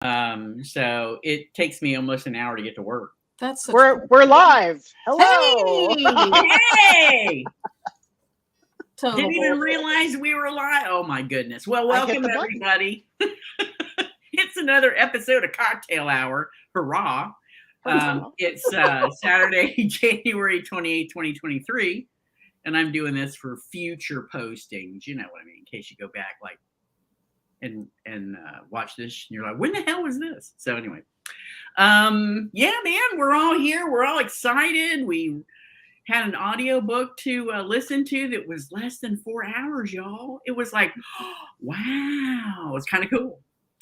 So it takes me almost an hour to get to work. That's such We're live. Hello. Hey! total Didn't even bullshit. realize we were live. Oh my goodness. Well, I hit welcome the button. everybody. It's another episode of Cocktail Hour. Hurrah. It's Saturday, January 28th, 2023. And I'm doing this for future postings. You know what I mean? In case you go back and watch this and you're like, when the hell was this? So anyway. Yeah, man, we're all here. We're all excited. We had an audio book to listen to that was less than 4 hours, y'all. It was like, wow, it's kind of cool.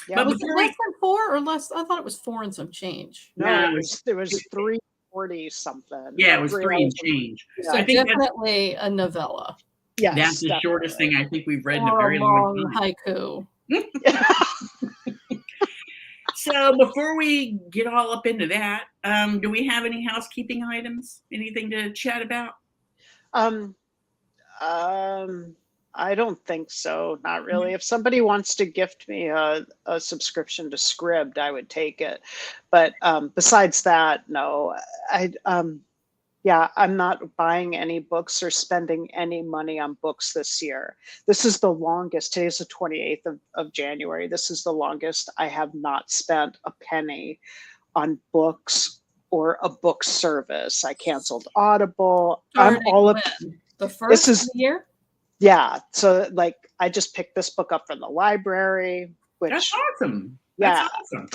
Yeah, But Was it before less than 4 or less? I thought it was 4 and some change. no, it was 340 something. Yeah, it was 3 and change. Yeah. So I think definitely a novella Yes, that's the definitely. shortest thing I think we've read in a or very a long long time. haiku. So before we get all up into that, do we have any housekeeping items? Anything to chat about? I don't think so. Not really. If somebody wants to gift me a subscription to Scribd, I would take it. But besides that, no. I'm not buying any books or spending any money on books this year. This is the longest. Today's the 28th of January. This is the longest I have not spent a penny on books or a book service. I canceled Audible. I'm all up. The first of the year? Yeah. So like I just picked this book up from the library, which That's awesome. Yeah. That's awesome.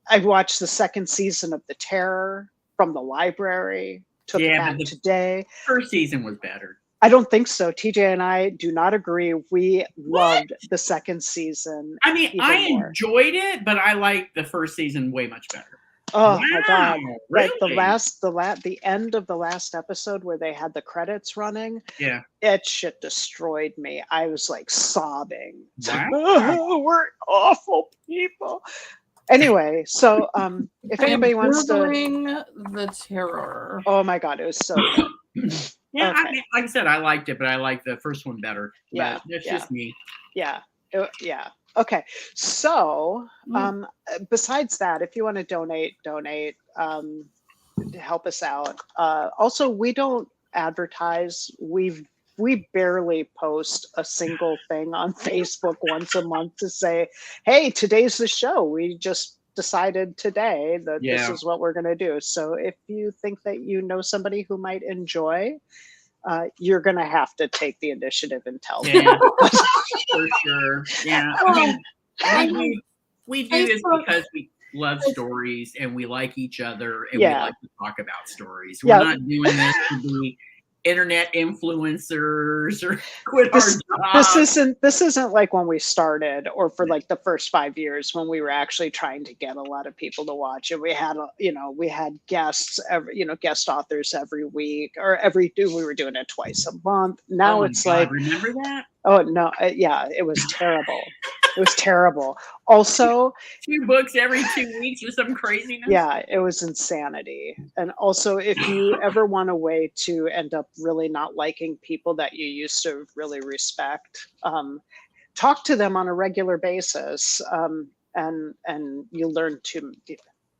I watched the second season of The Terror from the library. Took it back today. First season was better. I don't think so. TJ and I do not agree. We loved the second season. I mean, I enjoyed it, but I liked the first season way much better. Oh my God. Really? Like the end of the last episode where they had the credits running. Yeah. It shit destroyed me. I was like sobbing. Wow. Oh, we're awful people. Anyway, so if anybody wants to The Terror. Oh my God, it was so good. Yeah, Okay. I mean, like I said, I liked it, but I liked the first one better. Yeah, That's just me. Yeah. Okay. So besides that, if you want to donate, to help us out. Also, we don't advertise. We barely post a single thing on Facebook once a month to say, hey, today's the show. We just decided today that this is what we're going to do. So if you think that you know somebody who might enjoy, you're going to have to take the initiative and tell them. Yeah, for sure. Yeah. I mean, we do this because we love stories and we like each other and we like to talk about stories. We're not doing this to be internet influencers or quit our jobs. This isn't like when we started or for like the first 5 years when we were actually trying to get a lot of people to watch it. We had guests guest authors every week or we were doing it twice a month. Now it's like, remember that? Oh no. It was terrible. It was terrible. Also, 2 books every 2 weeks or some craziness. Yeah, it was insanity. And also, if you ever want a way to end up really not liking people that you used to really respect, talk to them on a regular basis, and you learn to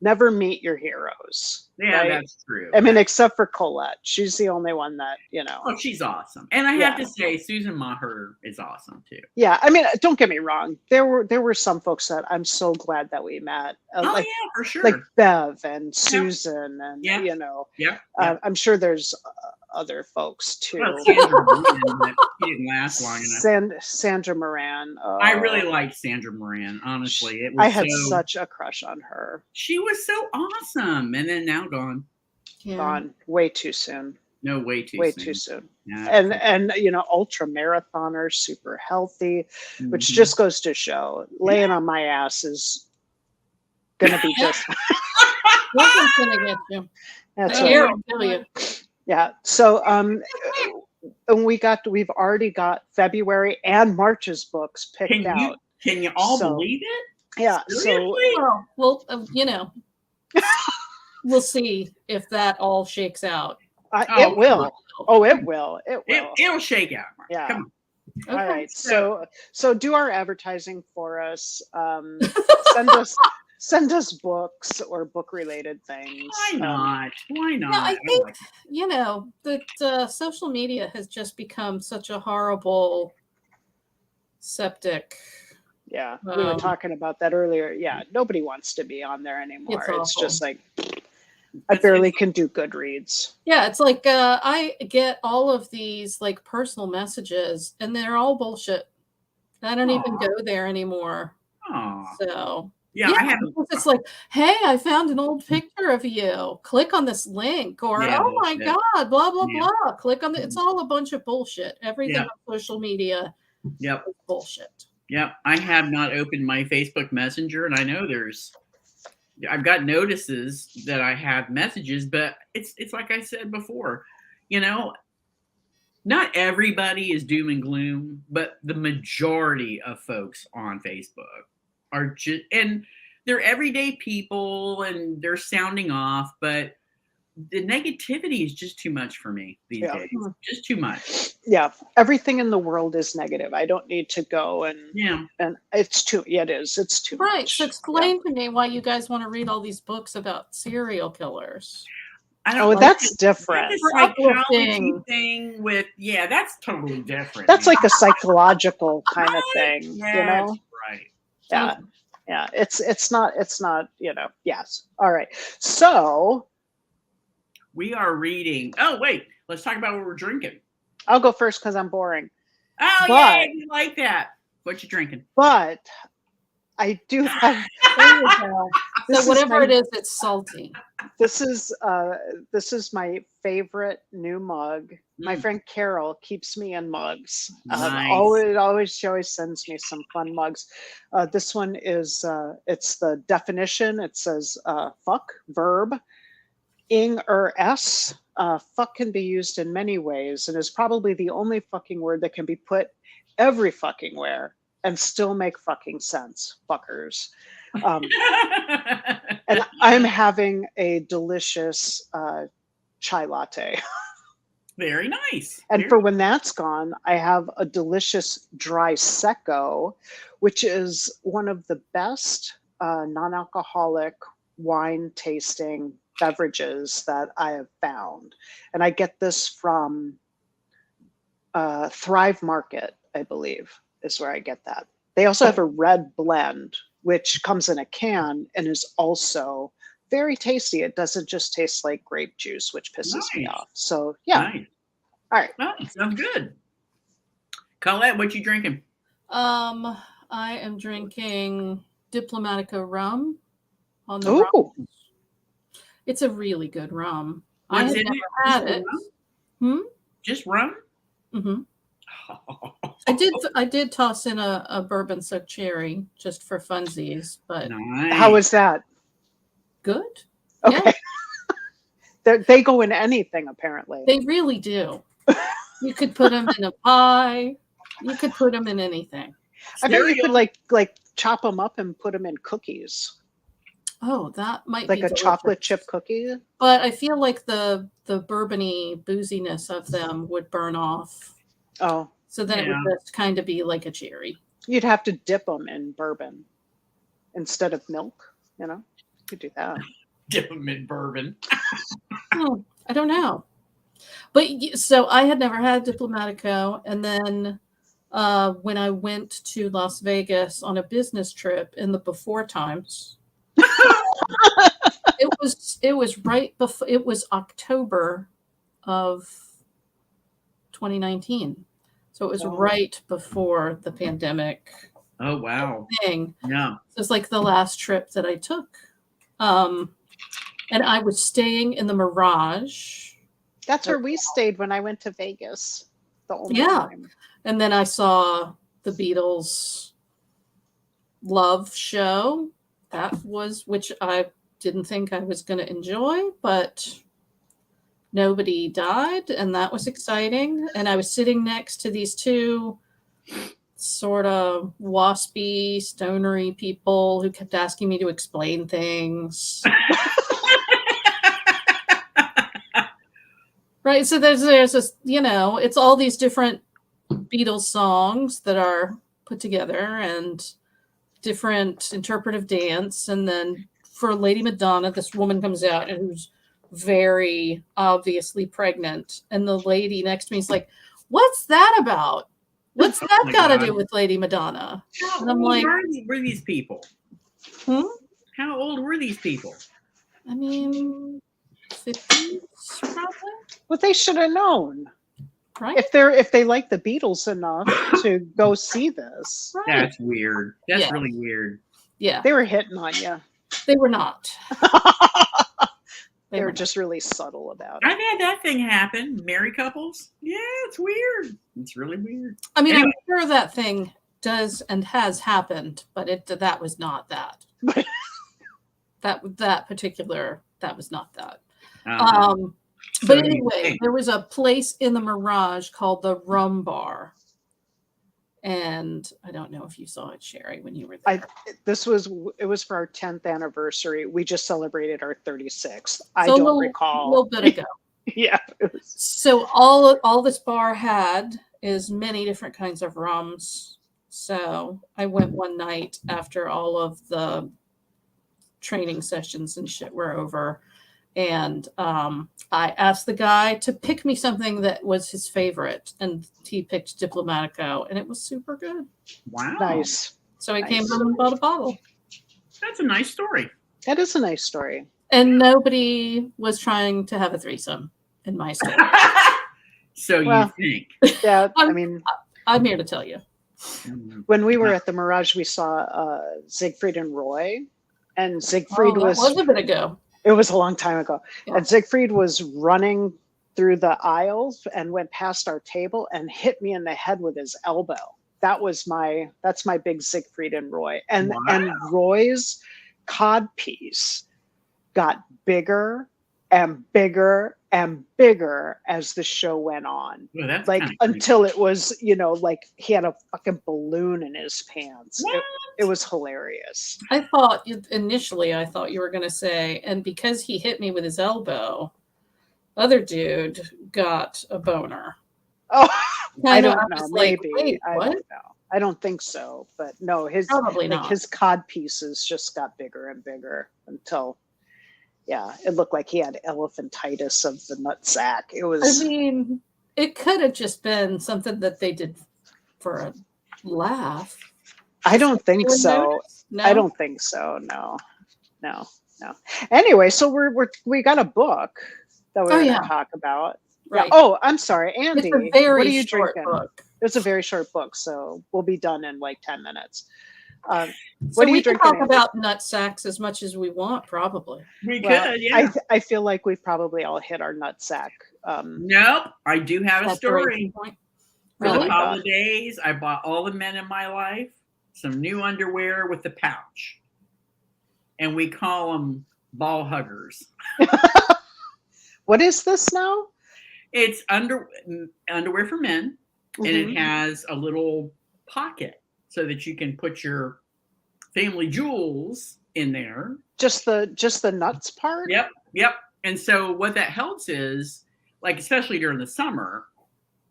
never meet your heroes. Yeah, right? That's true. I mean, except for Colette. She's the only one that, Oh, she's awesome. And I have to say, Susan Maher is awesome too. Yeah, I mean, don't get me wrong. There were some folks that I'm so glad that we met. Yeah, for sure. Like Bev and Susan and, I'm sure there's other folks too. Well, Sandra Moran, but she didn't last long enough. Sandra Moran. I really liked Sandra Moran, honestly. I had such a crush on her. She was so awesome. And then now gone. Gone way too soon. No, way too soon. Yeah, and ultra marathoner, super healthy, which just goes to show laying on my ass is gonna be just Nothing's gonna get you. That's right. Yeah. So and we've already got February and March's books picked out. Can you all believe it? Yeah. Seriously? So well, we'll see if that all shakes out. It will. Oh, it will. It will. It'll shake out. Mark. Yeah. Come on. All right. So do our advertising for us. Send us Send us books or book related things. Why not? Why not? Yeah, I think, that social media has just become such a horrible septic. Yeah, we were talking about that earlier. Yeah, nobody wants to be on there anymore. It's It's just awful. like I barely can do Goodreads. Yeah, it's like I get all of these like personal messages, and they're all bullshit. I don't even Aw. go there anymore. Aw. So Yeah, I haven't. because it's like, hey, I found an old picture of you. Click on this link, or Yeah, oh my bullshit. god, blah blah Yeah. blah. Click on the. It's all a bunch of bullshit. Everything Yeah. on social media Yep. is bullshit. Yep. I have not opened my Facebook Messenger, and I know I've got notices that I have messages, but it's like I said before, not everybody is doom and gloom, but the majority of folks on Facebook are just, and they're everyday people and they're sounding off, but the negativity is just too much for me these Yeah. days. Just too much. Yeah, everything in the world is negative. I don't need to go and it's too. Yeah, it is. It's too Right. much. So explain to me why you guys want to read all these books about serial killers. I don't Oh, like that's it. different. It's a psychology thing with that's totally different. That's man. like a psychological kind of thing, Yeah, right. Yeah. Yeah. It's not, yes. All right. So We are reading. Oh, wait. Let's talk about what we're drinking. I'll go first because I'm boring. Oh, yeah, you like that. What you drinking? But I do have. So whatever it is, it's salty. This is my favorite new mug. My friend Carol keeps me in mugs. Nice. She always sends me some fun mugs. This one is it's the definition. It says fuck, verb, ing or s. Fuck can be used in many ways and is probably the only fucking word that can be put every fucking where and still make fucking sense. Fuckers. And I'm having a delicious chai latte. Very nice. And for when that's gone, I have a delicious dry secco, which is one of the best non-alcoholic wine tasting beverages that I have found. And I get this from Thrive Market, I believe, is where I get that. They also have a red blend, which comes in a can and is also very tasty. It doesn't just taste like grape juice, which pisses me off. So yeah. Nice. All right. Oh, sounds good. Colette, what you drinking? I am drinking Diplomatica rum on the Ooh. rum. It's a really good rum. What's I in have it? never had it. Just rum? Mm-hmm. I did toss in a bourbon soaked cherry just for funsies, but nice. How is that? good. Okay. Yeah. They go in anything, apparently. They really do. You could put them in a pie. You could put them in anything. I bet you could like chop them up and put them in cookies. Oh, that might like be a delicious. chocolate chip cookie. But I feel like the bourbony booziness of them would burn off. Oh. So then it would just kind of be like a cherry. You'd have to dip them in bourbon instead of milk. You could do that. Dip them in bourbon. I don't know. But so I had never had Diplomatico. And then when I went to Las Vegas on a business trip in the before times, it was right before, it was October of 2019. So it was right before the pandemic. Oh, wow. Thing. Yeah. So it's like the last trip that I took. And I was staying in the Mirage. That's where we stayed when I went to Vegas. The only time. And then I saw the Beatles Love show. That was, which I didn't think I was going to enjoy, but nobody died, and that was exciting. And I was sitting next to these two sort of waspy, stonery people who kept asking me to explain things. Right. So there's this, it's all these different Beatles songs that are put together, and different interpretive dance, and then for Lady Madonna, this woman comes out and who's very obviously pregnant, and the lady next to me is like, "What's that about? What's that my got to God. do with Lady Madonna?" How And I'm old like, were these people? hmm? How old were these people? I mean, 50s probably, What they should have known. right? If they like the Beatles enough to go see this. Right. That's weird. That's Yeah. really weird. Yeah, They were hitting on you. they were not. They were not. just really subtle about I've it. had that thing happen. Married couples. Yeah, it's weird. It's really weird. I mean, Anyway. I'm sure that thing does and has happened, but that was not that. that was not that. But anyway, there was a place in the Mirage called the Rum Bar. And I don't know if you saw it, Sherry, when you were there. It was for our 10th anniversary. We just celebrated our 36th. I So don't recall. A little bit ago. Yeah. So all this bar had is many different kinds of rums. So I went one night after all of the training sessions and shit were over. And I asked the guy to pick me something that was his favorite, and he picked Diplomatico, and it was super good. Wow. Nice. So I came home and bought a bottle. That's a nice story. That is a nice story. And nobody was trying to have a threesome in my story. So you think. Yeah, I mean, I'm here to tell you. When we were at the Mirage, we saw Siegfried and Roy, and Siegfried was a bit ago. It was a long time ago. Yeah. And Siegfried was running through the aisles and went past our table and hit me in the head with his elbow. That's my big Siegfried and Roy. And Roy's codpiece got bigger and bigger and bigger as the show went on. Well, that's like until it was, like he had a fucking balloon in his pants. It was hilarious. Initially I thought you were going to say, and because he hit me with his elbow, other dude got a boner. Oh, I don't know. Like, maybe. I don't know. I don't think so. But no, probably not. His cod pieces just got bigger and bigger until, it looked like he had elephantitis of the nutsack. It was. I mean, it could have just been something that they did for a laugh. I don't think so. No? I don't think so. No. Anyway, so we got a book that we're going to talk about. Right. Yeah. Oh, I'm sorry, Andy. It's a very what are you short drinking? book. It's a very short book, so we'll be done in like 10 minutes. What so are you we drinking? Can talk about nut sacks as much as we want, probably. We could, yeah. I feel like we've probably all hit our nut sack. Nope, I do have a story. For Really? the holidays, I bought all the men in my life some new underwear with the pouch, and we call them ball huggers. What is this now? It's underwear for men, and it has a little pocket so that you can put your family jewels in there. Just the nuts part? Yep. And so what that helps is, like, especially during the summer,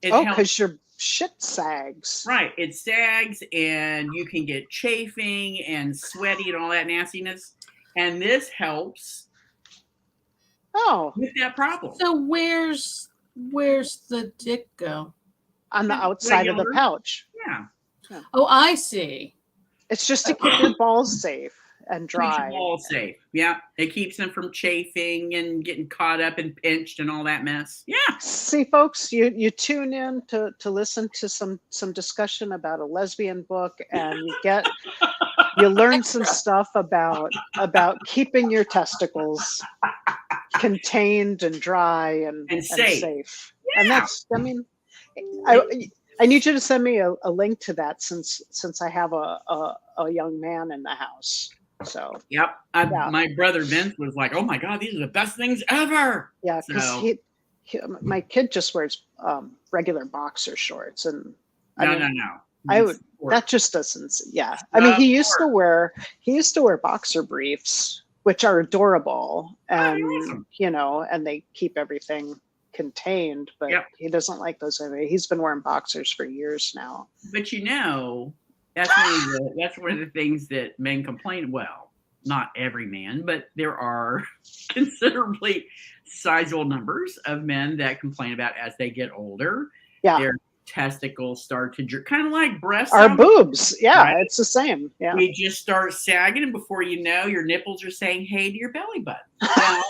because your shit sags. Right. It sags, and you can get chafing and sweaty and all that nastiness. And this helps with that problem. So where's the dick go? On the outside of the pouch. Yeah. Oh, I see. It's just to keep your balls safe and dry. Keeps your balls safe. Yeah. It keeps them from chafing and getting caught up and pinched and all that mess. Yeah. See, folks, you tune in to listen to some discussion about a lesbian book, and you learn some stuff about keeping your testicles contained and dry and safe. Yeah. And that's, I mean, I need you to send me a link to that since I have a young man in the house. So my brother Vince was like, "Oh my God, these are the best things ever." Yeah, because my kid just wears regular boxer shorts, and no. That just doesn't. Yeah, I mean, he used to wear boxer briefs, which are adorable, and and they keep everything contained, but he doesn't like those anyway. He's been wearing boxers for years now. But that's one of the things that men complain. Well, not every man, but there are considerably sizable numbers of men that complain about as they get older. Yeah. Their testicles start to droop, kind of like breasts. Our boobs. Yeah, right? it's the same. Yeah. We just start sagging, and before you know, your nipples are saying hey to your belly button. Now,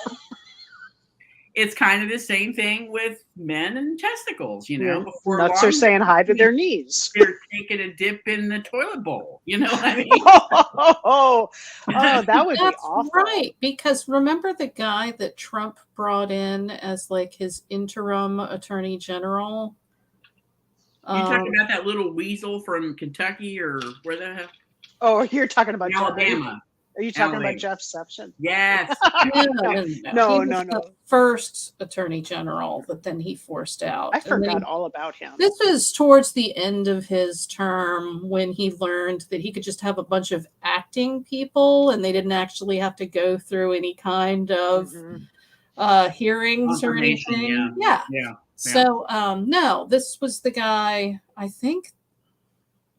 it's kind of the same thing with men and testicles, before Nuts long, are saying hi to their knees. they're taking a dip in the toilet bowl. You know what I mean? Oh, that would be That's awful. right, because remember the guy that Trump brought in as like his interim attorney general? You talking about that little weasel from Kentucky or where the hell? Oh, you're talking about Alabama. Are you talking LA. about Jeff Sessions? Yes. No. He was the first attorney general that then he forced out. I forgot all about him. This was towards the end of his term when he learned that he could just have a bunch of acting people and they didn't actually have to go through any kind of hearings or anything. Yeah. So, no, this was the guy, I think,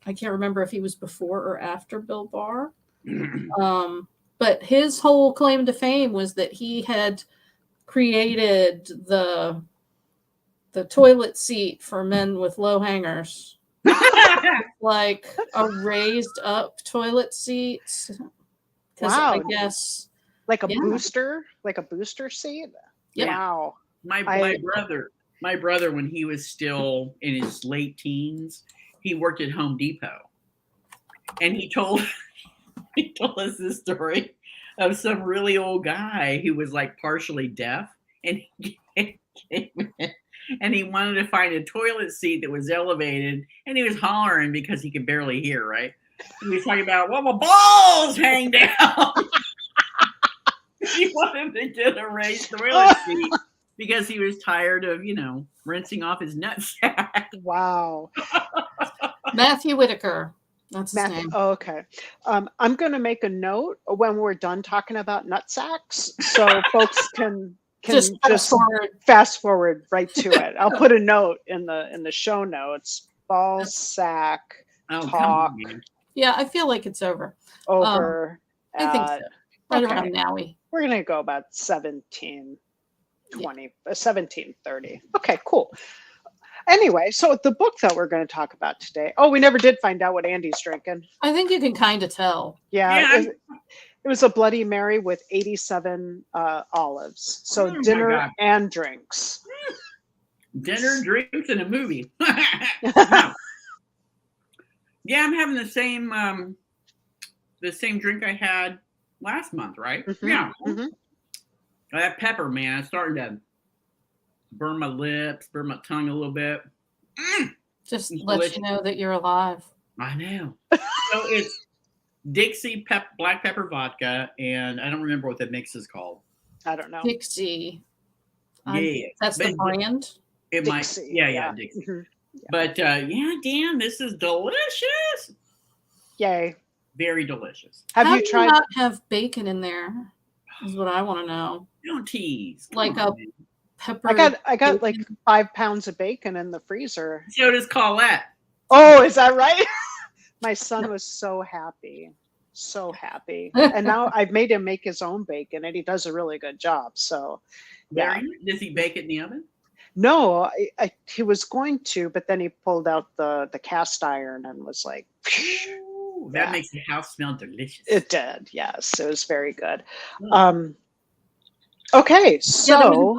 I can't remember if he was before or after Bill Barr. But his whole claim to fame was that he had created the toilet seat for men with low hangers, like a raised up toilet seat. Wow! I guess like a booster seat. Yep. Wow! My brother, when he was still in his late teens, he worked at Home Depot, and he told us this story of some really old guy who was like partially deaf, and he came in and he wanted to find a toilet seat that was elevated, and he was hollering because he could barely hear, right? And he was talking about, well, my balls hang down. He wanted to get a raised toilet seat because he was tired of, rinsing off his nutsack. Wow. Matthew Whitaker. That's his name. Oh, okay. I'm going to make a note when we're done talking about nutsacks, so folks can just fast forward right to it. I'll put a note in the show notes. Ball sack talk. Yeah, I feel like it's over. I think so. Right around now. We're going to go about 17:30. Okay, cool. Anyway, so the book that we're going to talk about today. Oh, we never did find out what Andy's drinking. I think you can kind of tell. Yeah. It was a Bloody Mary with 87 olives. So dinner and drinks. Dinner, drinks, and a movie. Yeah, I'm having the same drink I had last month, right? Mm-hmm. Yeah. Mm-hmm. That pepper, man, it's starting to burn my lips, burn my tongue a little bit. Just let you know that you're alive. I know. So it's Dixie black pepper vodka, and I don't remember what the mix is called. I don't know. Dixie. Yeah. That's the brand? It Dixie, might. Yeah, Dixie. Mm-hmm. Yeah. But Dan, this is delicious. Yay. Very delicious. How you tried? Not have bacon in there is what I want to know. Don't tease. Like a pepper. I got like 5 pounds of bacon in the freezer. So does Colette. Oh, is that right? My son was so happy. So happy. And now I've made him make his own bacon, and he does a really good job. So yeah. Does he bake it in the oven? No, he was going to, but then he pulled out the cast iron and was like, ooh, that makes the house smell delicious. It did, yes. It was very good. Okay, so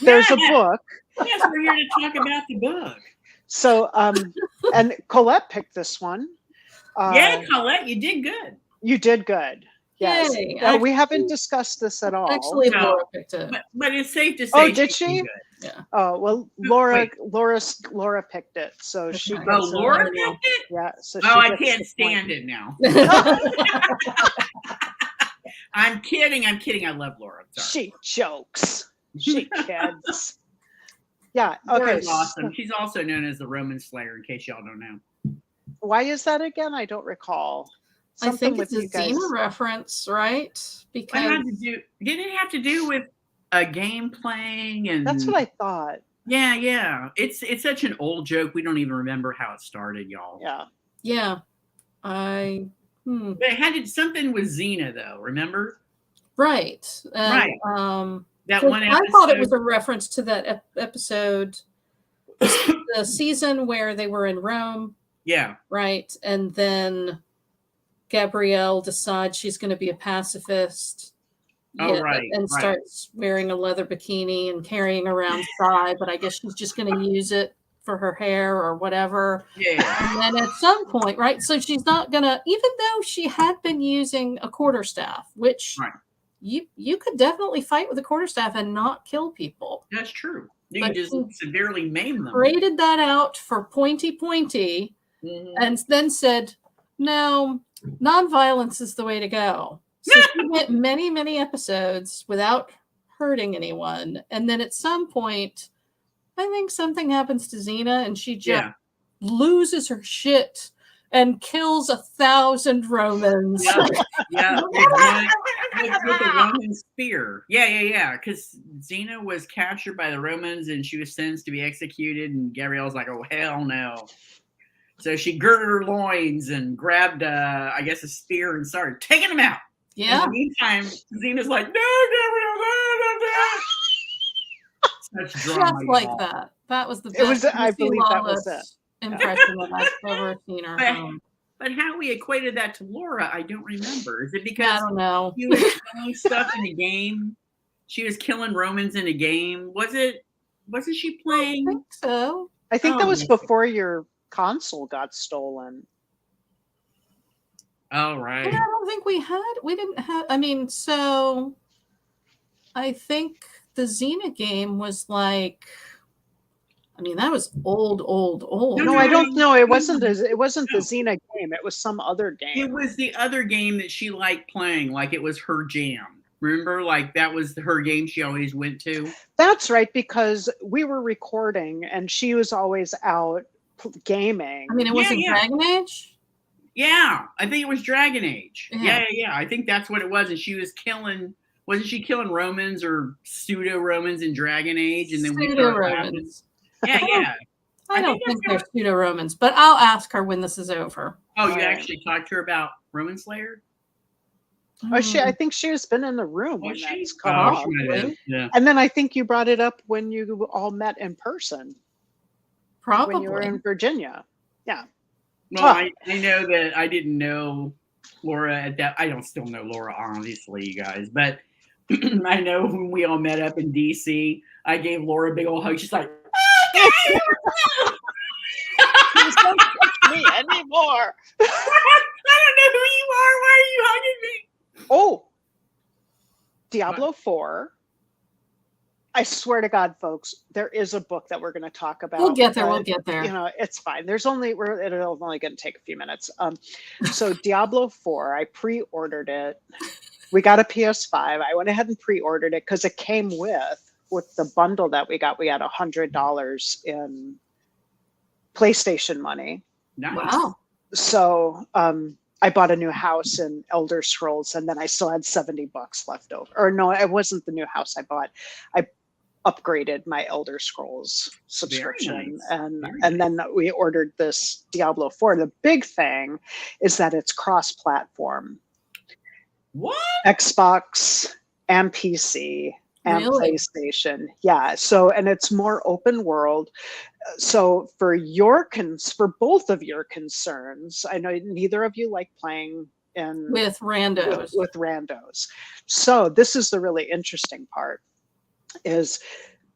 there's a book. Yes, we're here to talk about the book. So, and Colette picked this one. Yeah, Colette, you did good. You did good. Yes. We haven't discussed this at all. Actually, Laura picked it. But it's safe to say. Oh, did she? Yeah. Oh, well, Laura picked it, so she. Laura picked it. Yeah. So I can't stand it now. I'm kidding. I love Laura. She jokes. She kids. Yeah. Okay. Laura's awesome. She's also known as the Roman Slayer, in case y'all don't know. Why is that again? I don't recall. Something I think it's a Xena reference, right? Because did it have to do with a game playing? And that's what I thought. Yeah. It's such an old joke. We don't even remember how it started, y'all. Yeah. Yeah. But it had something with Xena, though. Remember? Right. And, Right. That 'cause one I thought it episode. was a reference to that episode, the season where they were in Rome, Yeah. right? And then Gabrielle decides she's going to be a pacifist. Oh, right, and right. starts wearing a leather bikini and carrying around Sai, but I guess she's just going to use it for her hair or whatever. Yeah. And then at some point, right? So she's not going to, even though she had been using a quarterstaff, which Right. you could definitely fight with a quarterstaff and not kill people. That's true. You But can just she severely maim them. Traded that out for pointy, Mhm. and then said, no, nonviolence is the way to go. So she went many, many episodes without hurting anyone. And then at some point, I think something happens to Xena and she just loses her shit and kills 1,000 Romans. Yeah. With the Roman spear. Yeah. Because Xena was captured by the Romans and she was sentenced to be executed. And Gabrielle's like, oh, hell no. So she girded her loins and grabbed, I guess, a spear and started taking them out. Yeah. In the meantime, Xena's like, no, Gabrielle, no. Such drama. Just like that. That was the best. It was, I believe that was it. Impression that I've ever seen her. But how we equated that to Laura, I don't remember. Is it because I don't know. She was killing stuff in a game? She was killing Romans in a game. Wasn't she playing? I think so. I think that was before your console got stolen. Oh, right. I don't think we didn't have, I mean, so I think the Xena game was like, I mean, that was old. No, I don't know. It wasn't the Xena game. It was some other game. It was the other game that she liked playing, like it was her jam. Remember, like that was her game she always went to. That's right, because we were recording and she was always out gaming. I mean, it wasn't Dragon Age? Yeah, I think it was Dragon Age. Yeah. I think that's what it was. And she was wasn't she killing Romans or pseudo Romans in Dragon Age? And then pseudo Romans. Yeah. I don't think they're pseudo Romans, but I'll ask her when this is over. Oh, you actually talked to her about Roman Slayer? Oh, I think she has been in the room when that's come up. Yeah. And then I think you brought it up when you all met in person. Probably. When you were in Virginia. Yeah. Well, I know that I didn't know Laura at that. I don't still know Laura, obviously, you guys. But I know when we all met up in D.C., I gave Laura a big old hug. She's like, you don't touch me anymore. I don't know who you are. Why are you hugging me? Oh, Diablo 4. I swear to God, folks, there is a book that we're going to talk about. We'll get there. You know, it's fine. It'll only going to take a few minutes. So Diablo 4, I pre-ordered it. We got a PS5. I went ahead and pre-ordered it because it came with the bundle that we got. We had $100 in PlayStation money. Nice. Wow. So I bought a new house in Elder Scrolls, and then I still had $70 left over. Or no, it wasn't the new house I bought. I upgraded my Elder Scrolls subscription, and then we ordered this Diablo 4. The big thing is that it's cross-platform. What? Xbox and PC and PlayStation. Yeah. So, and it's more open world. So for both of your concerns, I know neither of you like playing with randos. With randos. So this is the really interesting part is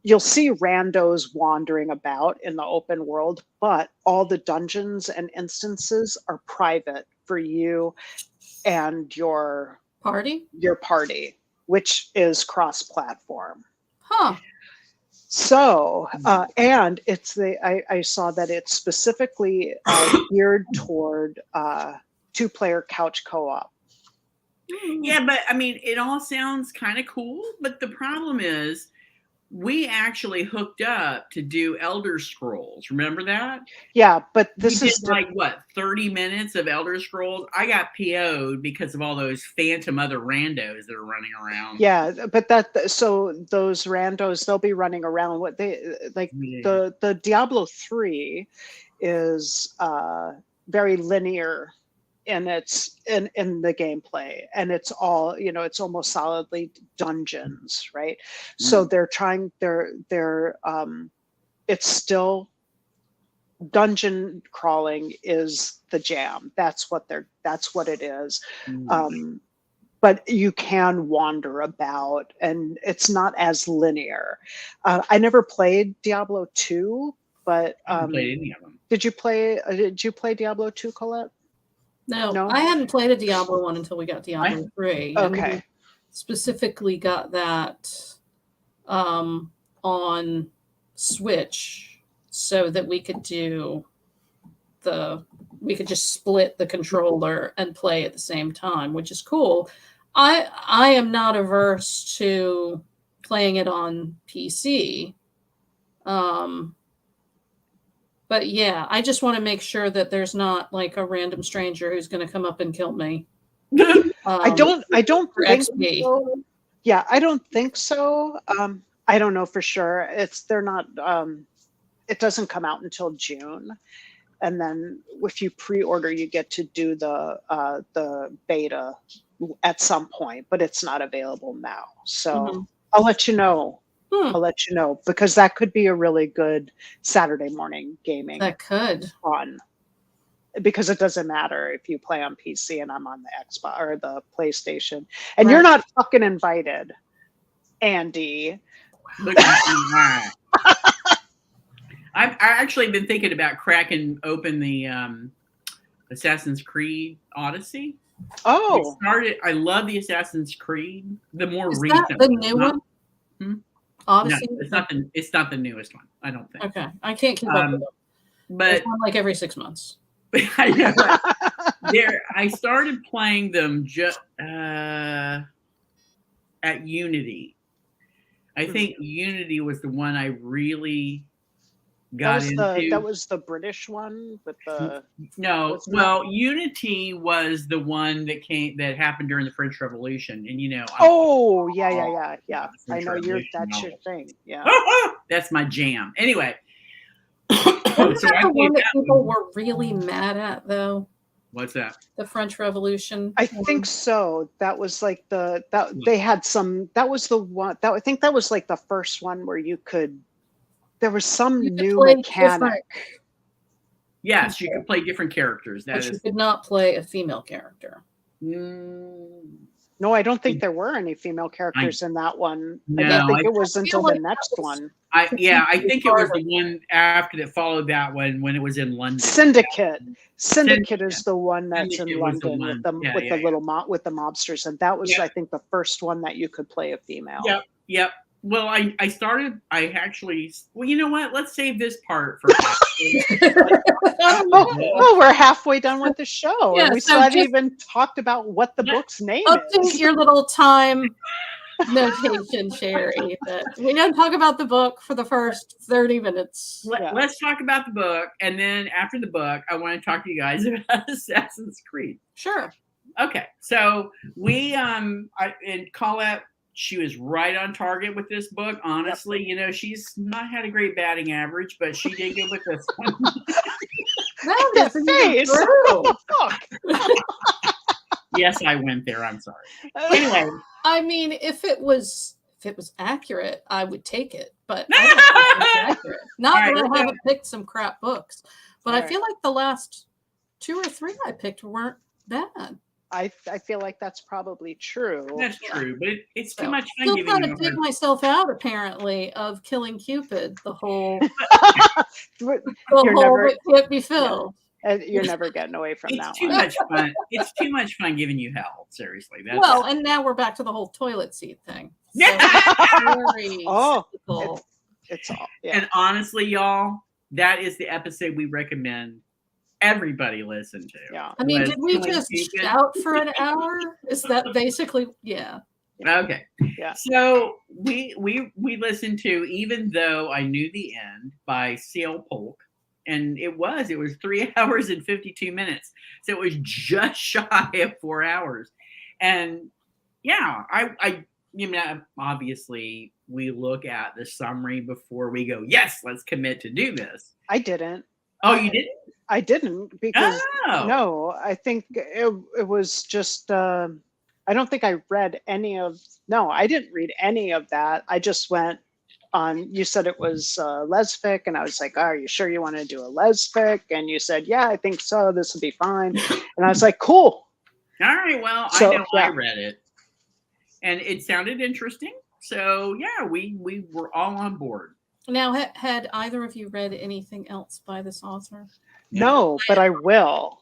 you'll see randos wandering about in the open world, but all the dungeons and instances are private for you and your party, which is cross-platform. Huh. So, and it's I saw that it's specifically geared toward two-player couch co-op. Yeah, but I mean, it all sounds kind of cool, but the problem is we actually hooked up to do Elder Scrolls. Remember that? Yeah, but this is like what, 30 minutes of Elder Scrolls? I got PO'd because of all those phantom other randos that are running around. Yeah, but so those randos, they'll be running around. What they like the Diablo 3 is very linear in the gameplay, and it's all, it's almost solidly dungeons, right? So it's still dungeon crawling is the jam. That's what it is. But you can wander about, and it's not as linear. I never played Diablo 2, but I haven't played any of them. Did you play Diablo 2, Colette? No, I hadn't played a Diablo 1 until we got Diablo 3. Okay. And we specifically got that on Switch so that we could just split the controller and play at the same time, which is cool. I am not averse to playing it on PC. But yeah, I just want to make sure that there's not like a random stranger who's going to come up and kill me. I don't think XP. so. Yeah, I don't think so. I don't know for sure. They're not. It doesn't come out until June, and then if you pre-order, you get to do the beta at some point, but it's not available now. So I'll let you know. I'll let you know, because that could be a really good Saturday morning gaming. That could fun, because it doesn't matter if you play on PC and I'm on the Xbox or the PlayStation, and you're not fucking invited, Andy. Look at you. I've actually been thinking about cracking open the Assassin's Creed Odyssey. Oh, I love the Assassin's Creed. The more Is recent, that the new one? Odyssey? No, it's not the newest one. I don't think. Okay, I can't keep up with them. But it's one like every 6 months. I know. I started playing them just at Unity. I think Unity was the one I really got into. That was the British one with the. No, well, Unity was the one that happened during the French Revolution, and yeah. I know that's your thing. Yeah, that's my jam. Anyway, Wasn't that the one that people were really mad at, though? What's that? The French Revolution. I think so. That was like they had some. That was the one. I think that was like the first one where you could. There was some new mechanic. Yes, you could play different characters. But you could not play a female character. No, I don't think there were any female characters in that one. No, I don't think it was until the next one. I think it was the one after that followed that one when it was in London. Syndicate is the one that's in London with the mobsters, and that was I think the first one that you could play a female. Yep. Well, I actually, you know what? Let's save this part for. We're halfway done with the show, and we still haven't even talked about what the book's name is. Update your little time notation, Sherry. That we don't talk about the book for the first 30 minutes. Let's talk about the book, and then after the book, I want to talk to you guys about Assassin's Creed. Sure. Okay, so we and Colette. She was right on target with this book. Honestly, she's not had a great batting average, but she did good with this one. That face. What the fuck? Yes, I went there. I'm sorry. Anyway, I mean, if it was accurate, I would take it. But I don't think it's accurate. Not that I haven't picked some crap books, but I feel like the last 2 or 3 I picked weren't bad. I feel like that's probably true. That's true, but it's too much fun. Still trying to dig myself out, apparently, of killing Cupid. The whole that can't be filled. You're never getting away from that. It's too much fun. It's too much fun giving you hell. Seriously. And now we're back to the whole toilet seat thing. So it's all. Yeah. And honestly, y'all, that is the episode we recommend everybody listen to. Yeah. I mean, did we just shout for an hour? Is that basically? Yeah. Okay. Yeah. So we listened to Even Though I Knew the End by C.L. Polk, and it was 3 hours and 52 minutes. So it was just shy of 4 hours. And yeah, I obviously we look at the summary before we go, yes, let's commit to do this. I didn't. Oh, you didn't? I didn't because Oh. no, I think it was just I don't think I read any of no, I didn't read any of that. I just went on, you said it was lesfic, and I was like, oh, are you sure you want to do a lesfic? And you said, yeah, I think so. This will be fine. And I was like, cool. All right. Well, So, I know yeah. I read it, and it sounded interesting. So yeah, we were all on board. Now, had either of you read anything else by this author? No, but I will.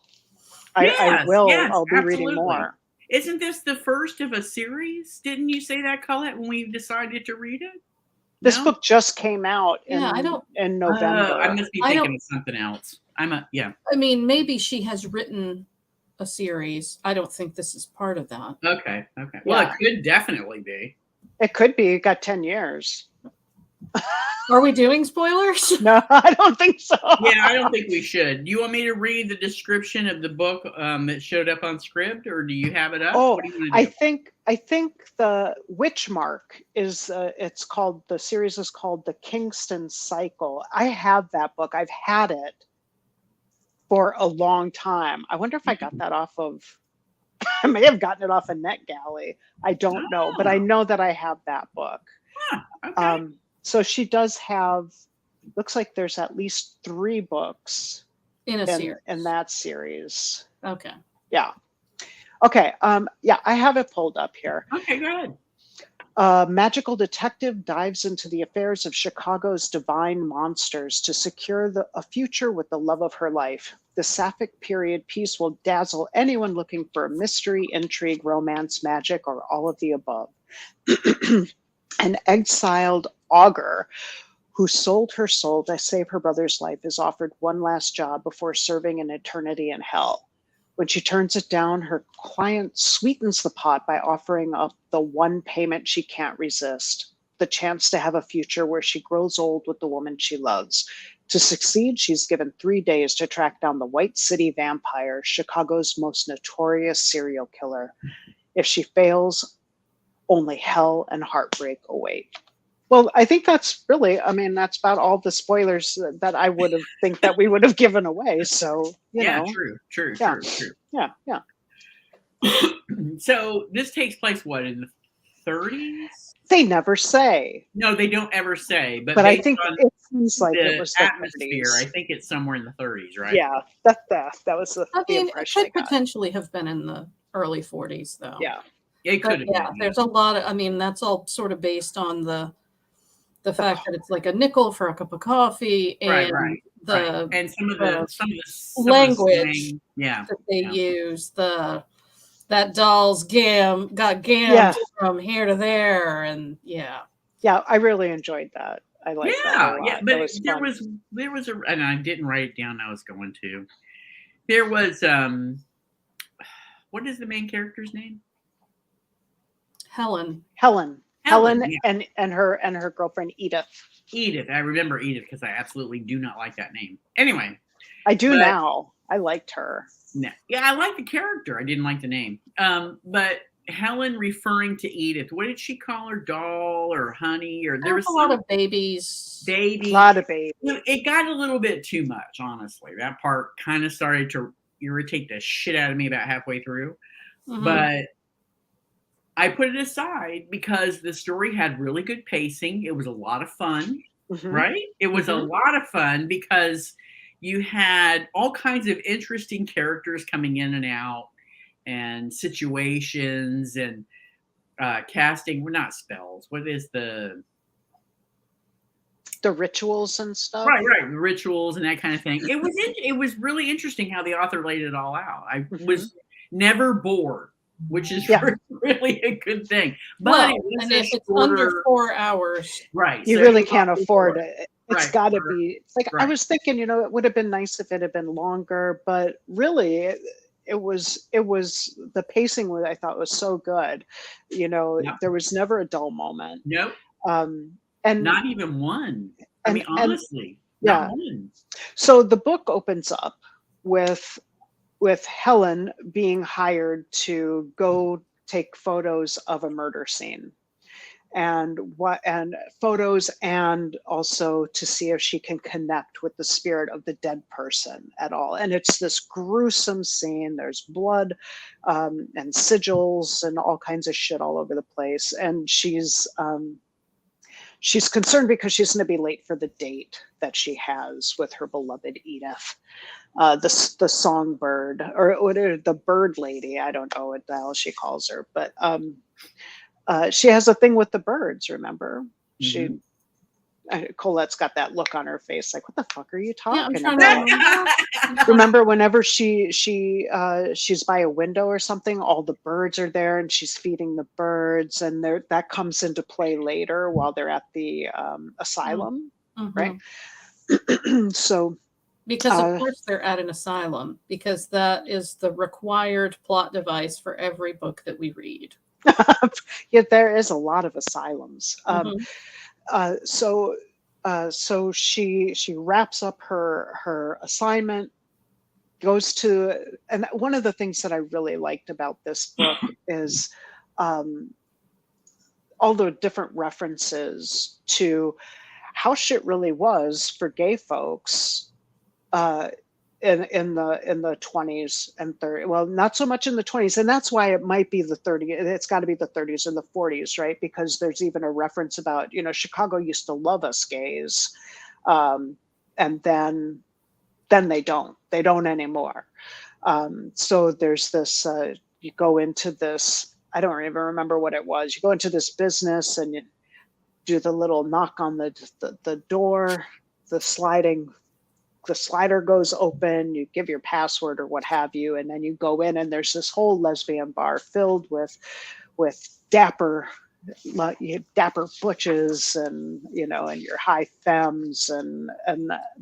I Yes, will. yes, I'll be reading absolutely. more. Isn't this the first of a series? Didn't you say that, Colette, when we decided to read it? This No? book just came out in, Yeah, I don't- in November. I must be I thinking don't- of something else. Yeah. I mean, maybe she has written a series. I don't think this is part of that. Okay. Well, Yeah. it could definitely be. It could be. It got 10 years. Are we doing spoilers? No, I don't think so. Yeah, I don't think we should. Do you want me to read the description of the book that showed up on Scribd, or do you have it up? Oh, What do you want to do? I think the Witchmark is it's called, the series is called The Kingston Cycle. I have that book. I've had it for a long time. I wonder if I got that off of I may have gotten it off of NetGalley. I don't know, but I know that I have that book. Huh, okay. So she does have, looks like there's at least 3 books In a series. in that series. Okay. Yeah. Okay. Yeah, I have it pulled up here. Okay, go ahead. A magical detective dives into the affairs of Chicago's divine monsters to secure a future with the love of her life. The sapphic period piece will dazzle anyone looking for mystery, intrigue, romance, magic, or all of the above. An exiled augur who sold her soul to save her brother's life is offered one last job before serving an eternity in hell. When she turns it down, her client sweetens the pot by offering up the one payment she can't resist, the chance to have a future where she grows old with the woman she loves. To succeed, she's given 3 days to track down the White City vampire, Chicago's most notorious serial killer. If she fails, only hell and heartbreak await. Well, I think that's really, I mean, that's about all the spoilers that I would have think that we would have given away. So, you know. True. Yeah. So this takes place what, in the 30s? They never say. No, they don't ever say. But I based think on it seems like the it was the atmosphere, 30s. I think it's somewhere in the 30s, right? Yeah, that was the I mean, it impression I could got. potentially have been in the early 40s, though. Yeah. It could have Yeah, been. there's a lot of, I mean, that's all sort of based on the fact that it's like a nickel for a cup of coffee, and right. And some of the language yeah, that they use, that doll's got gammed from here to there, and yeah, I really enjoed that. I liked that a lot. Yeah, but there was a, and I didn't write it down. I was going to. There was what is the main character's name? Helen, yeah. and her girlfriend Edith. I remember Edith because I absolutely do not like that name. Anyway, I do now. I liked her. No, yeah, I like the character. I didn't like the name. But Helen referring to Edith, what did she call her? Doll or honey? Or there was a lot of babies. A lot of babies. It got a little bit too much, honestly. That part kind of started to irritate the shit out of me about halfway through. Mm-hmm. But I put it aside because the story had really good pacing. It was a lot of fun, right? It was a lot of fun because you had all kinds of interesting characters coming in and out, and situations and casting. Well, not spells. What is the rituals and stuff? Right. The rituals and that kind of thing. It was really interesting how the author laid it all out. I was never bored, which is really a good thing. But and if it's under 4 hours, right, you really can't afford it. It's got to be. It's like I was thinking, it would have been nice if it had been longer, but really, it was the pacing I thought was so good. There was never a dull moment. Nope. And not even one. I mean, honestly, not one. So the book opens up with Helen being hired to go take photos of a murder scene. and photos, and also to see if she can connect with the spirit of the dead person at all. And it's this gruesome scene. There's blood and sigils and all kinds of shit all over the place. And she's concerned because she's going to be late for the date that she has with her beloved Edith, the songbird, or the bird lady. I don't know what the hell she calls her, but she has a thing with the birds, remember? Mm-hmm. Colette's got that look on her face, like, what the fuck are you talking I'm about? trying Remember whenever she's by a window or something, all the birds are there and she's feeding the birds, and that comes into play later while they're at the asylum, right? So because of course they're at an asylum, because that is the required plot device for every book that we read. yeah, there is a lot of asylums. So she wraps up her assignment, goes to, and one of the things that I really liked about this book is all the different references to how shit really was for gay folks in the 20s and 30s. Well, not so much in the 20s, and that's why it might be the 30s. It's got to be the 30s and the 40s, right? Because there's even a reference about, Chicago used to love us gays, and then they don't anymore. So there's this. You go into this. I don't even remember what it was. You go into this business and you do the little knock on the door, the slider goes open, you give your password or what have you, and then you go in and there's this whole lesbian bar filled with dapper butches and and your high femmes, and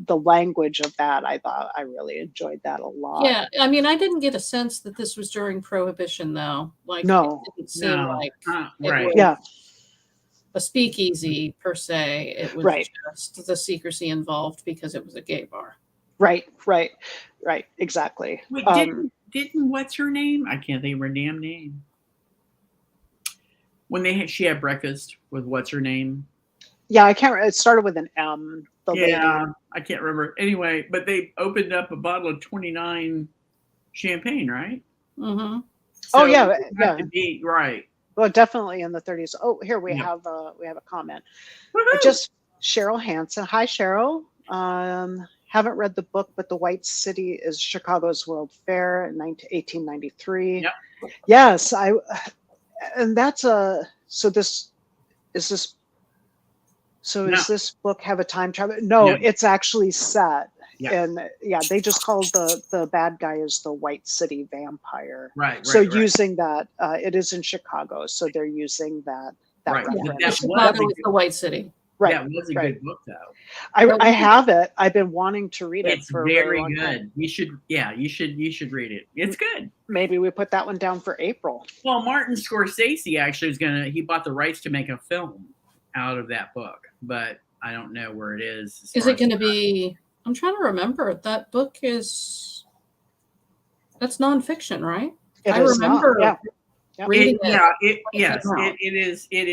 the language of that, I thought I really enjoyed that a lot. Yeah, I mean, I didn't get a sense that this was during Prohibition, though. Like, no, it didn't seem like right. was Yeah, a speakeasy per se. It was right. just the secrecy involved because it was a gay bar. Right, exactly. Wait, didn't what's her name? I can't think of her damn name. When she had breakfast with what's her name? Yeah, I can't. It started with an M. Lady. I can't remember. Anyway, but they opened up a bottle of 29 champagne, right? Mm-hmm. So yeah. To be, right. Well, definitely in the 30s. Oh, here we have a comment. Just Cheryl Hansen. Hi, Cheryl. Haven't read the book, but The White City is Chicago's World Fair in 1893. Yep. Yes, and that's so this is this. So No. Does this book have a time travel? No, it's actually set. Yeah. And they just called the bad guy is the White City vampire. Right. So using that, it is in Chicago, so they're using that right. reference. Chicago is the White City. Right. That was a good book, though. I have it. I've been wanting to read it. It's for very a really long good. time. You should read it. It's good. Maybe we put that one down for April. Well, Martin Scorsese actually he bought the rights to make a film out of that book, but I don't know where it is. Is it going to be? I'm trying to remember. That book that's nonfiction, right? I remember. Reading it is in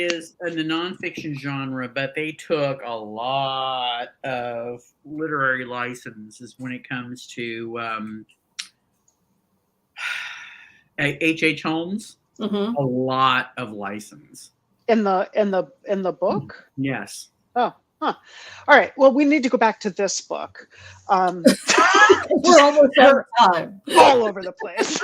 the nonfiction genre, but they took a lot of literary licenses when it comes to H.H. Holmes. Mm-hmm. A lot of license in the book. Yes. Oh. Huh. All right. Well, we need to go back to this book. We're almost out of time. All over the place.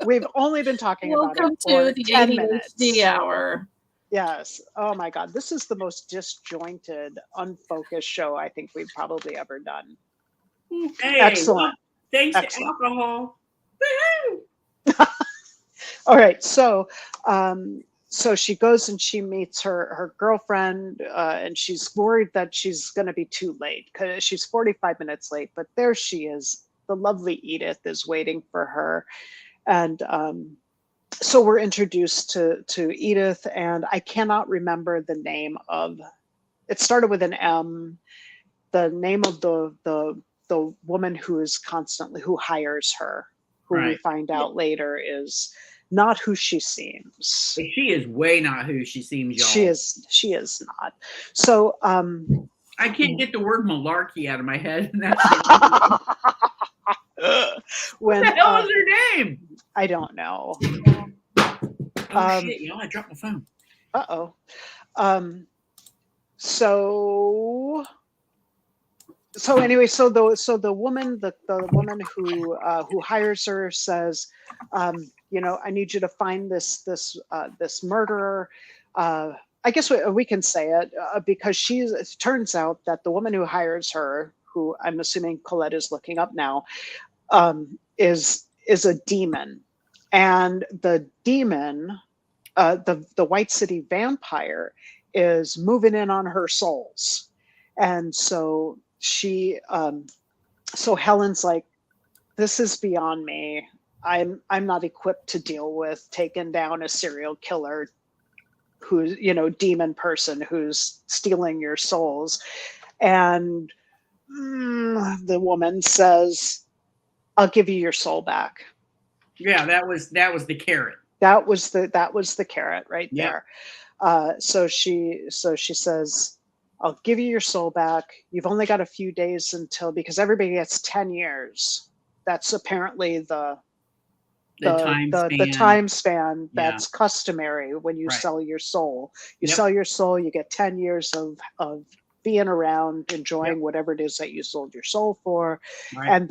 We've only been talking about it for 10 minutes. ADHD hour. Yes. Oh my God. This is the most disjointed, unfocused show I think we've probably ever done. Hey, excellent. Thanks to alcohol. Woo-hoo! All right. So she goes and she meets her girlfriend, and she's worried that she's going to be too late because she's 45 minutes late. But there she is. The lovely Edith is waiting for her. And so we're introduced to Edith, and I cannot remember the name of. It started with an M. The name of the woman who hires her, who we find out later is not who she seems. She is way not who she seems, y'all. She is not. So I can't get the word malarkey out of my head. And that's what the hell is her name? I don't know. Oh shit! I dropped my phone. So anyway, so the woman who hires her says, I need you to find this murderer. I guess we can say it because it turns out that the woman who hires her, who I'm assuming Colette is looking up now, is a demon, and the demon, the White City vampire, is moving in on her souls, and so Helen's like, this is beyond me. I'm not equipped to deal with taking down a serial killer who's, demon person who's stealing your souls. And the woman says, I'll give you your soul back. Yeah, that was the carrot. That was the carrot right there. So she says, I'll give you your soul back. You've only got a few days because everybody gets 10 years. That's apparently the time span that's customary when you sell your soul. You sell your soul, you get 10 years of being around, enjoying whatever it is that you sold your soul for. Right. And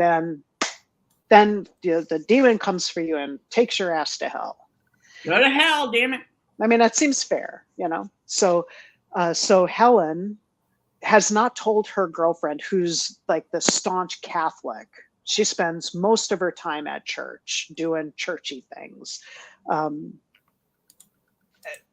then the demon comes for you and takes your ass to hell. Go to hell, damn it. I mean, that seems fair, So Helen has not told her girlfriend, who's like the staunch Catholic. She spends most of her time at church doing churchy things.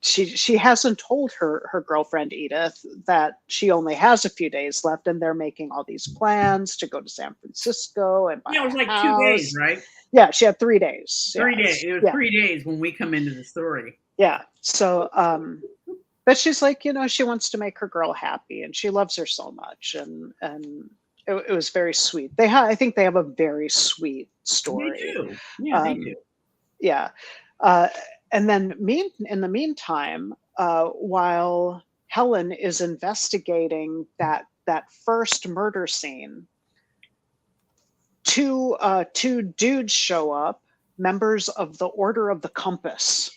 She hasn't told her girlfriend Edith that she only has a few days left, and they're making all these plans to go to San Francisco and buy it was like house. 2 days, right? Yeah, she had 3 days. 3 days. It was 3 days when we come into the story. Yeah. So, but she's like, she wants to make her girl happy, and she loves her so much, and it was very sweet. I think they have a very sweet story. They do. Yeah, they do. Yeah. And then in the meantime, while Helen is investigating that first murder scene, two dudes show up, members of the Order of the Compass,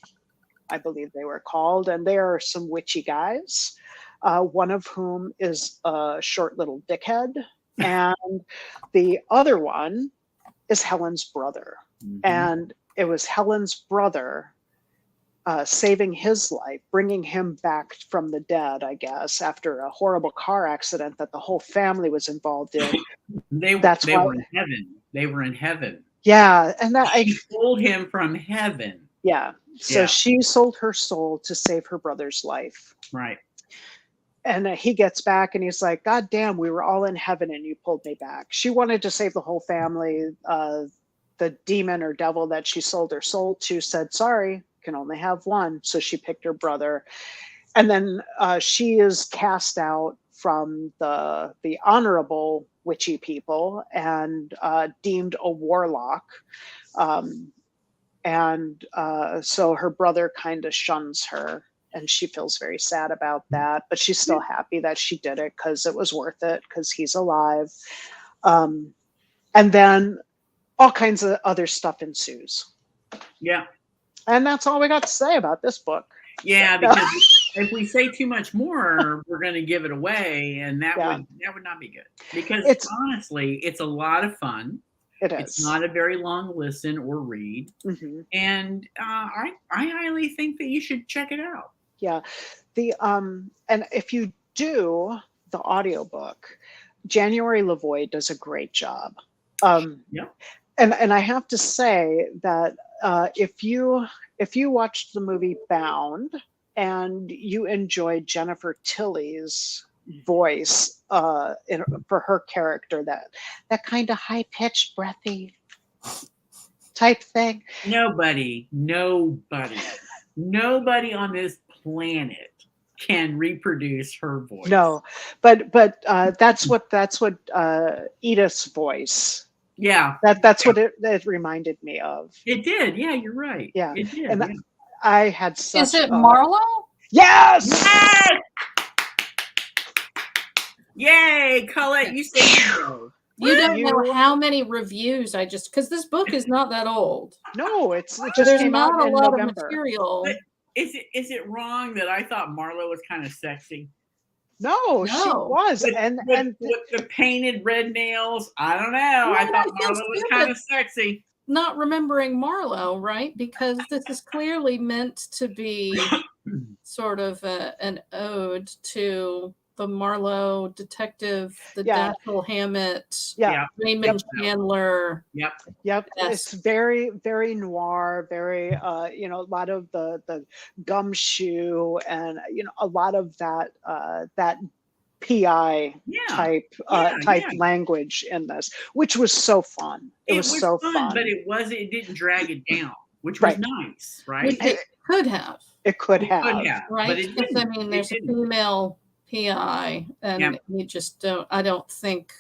I believe they were called, and they are some witchy guys, one of whom is a short little dickhead, and the other one is Helen's brother. Mm-hmm. And it was Helen's brother saving his life, bringing him back from the dead, I guess, after a horrible car accident that the whole family was involved in. They were in heaven. They were in heaven. Yeah, and she pulled him from heaven. Yeah. So she sold her soul to save her brother's life. Right. And he gets back and he's like, God damn, we were all in heaven and you pulled me back. She wanted to save the whole family. The demon or devil that she sold her soul to said, sorry, can only have one. So she picked her brother. And then she is cast out from the honorable witchy people and deemed a warlock. So her brother kind of shuns her, and she feels very sad about that, but she's still happy that she did it because it was worth it, because he's alive. And then all kinds of other stuff ensues. Yeah. And that's all we got to say about this book. Yeah, because if we say too much more, we're going to give it away, and that would not be good. Because honestly, it's a lot of fun. It is. It's not a very long listen or read. Mm-hmm. And I highly think that you should check it out. Yeah. And if you do the audiobook, January Lavoie does a great job. Yeah. And I have to say that if you watched the movie Bound and you enjoyed Jennifer Tilly's voice for her character, that kind of high-pitched, breathy type thing. Nobody on this planet can reproduce her voice. No, but that's what Edith's voice Yeah. That's what it reminded me of. It did. Yeah, you're right. Yeah. It did. And Yeah. I had such Is it Marlowe? Yes! Yes! Yay, Colette, you saved it. You don't know how many reviews I just, because this book is not that old. No, it just There's came not out a in lot November. of material. But is it wrong that I thought Marlowe was kind of sexy? No, she No. was. With, and with the painted red nails. I don't know. I thought I feel Marlowe was stupid kind of sexy. not remembering Marlowe, right? Because this is clearly meant to be sort of an ode to the Marlowe detective, the Yeah. Dashiell Hammett, yeah, Raymond Chandler. yep. Yes. It's very, very noir, very a lot of the gumshoe and a lot of that that PI type language in this, which was so fun. It was so fun. But it didn't drag it down, which was nice, right? Which it could have. It could have. Right? But it Because, didn't. I mean, there's a female PI, and you just I don't think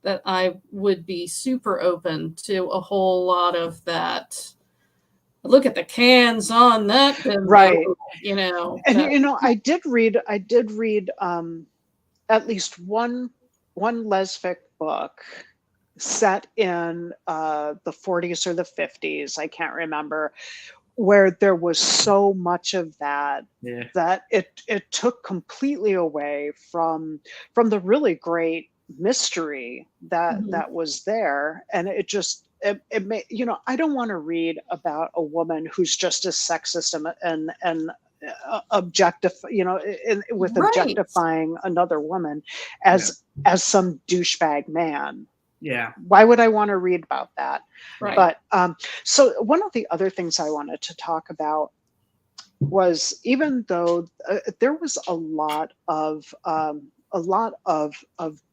that I would be super open to a whole lot of that. Look at the cans on that, right? And I did read at least one lesfic book set in the 40s or the 50s. I can't remember, where there was so much of that that it took completely away from the really great mystery that was there, and it just it made I don't want to read about a woman who's just as sexist and objectifying another woman as some douchebag man. Yeah. Why would I want to read about that? Right. But so one of the other things I wanted to talk about was, even though there was a lot of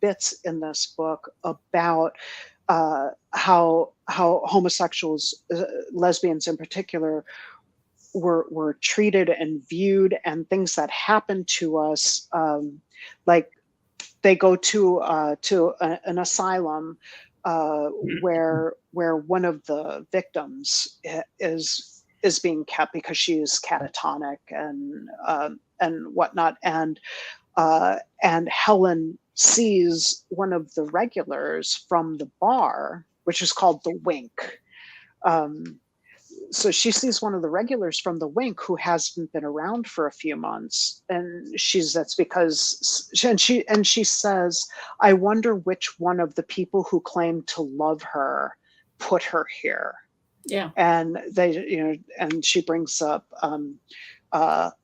bits in this book about how homosexuals, lesbians in particular, were treated and viewed, and things that happened to us, like they go to an asylum where one of the victims is being kept because she is catatonic and whatnot, and Helen sees one of the regulars from the bar, which is called the Wink. So she sees one of the regulars from the Wink who hasn't been around for a few months, and she says, I wonder which one of the people who claim to love her put her here. Yeah. And they, and she brings up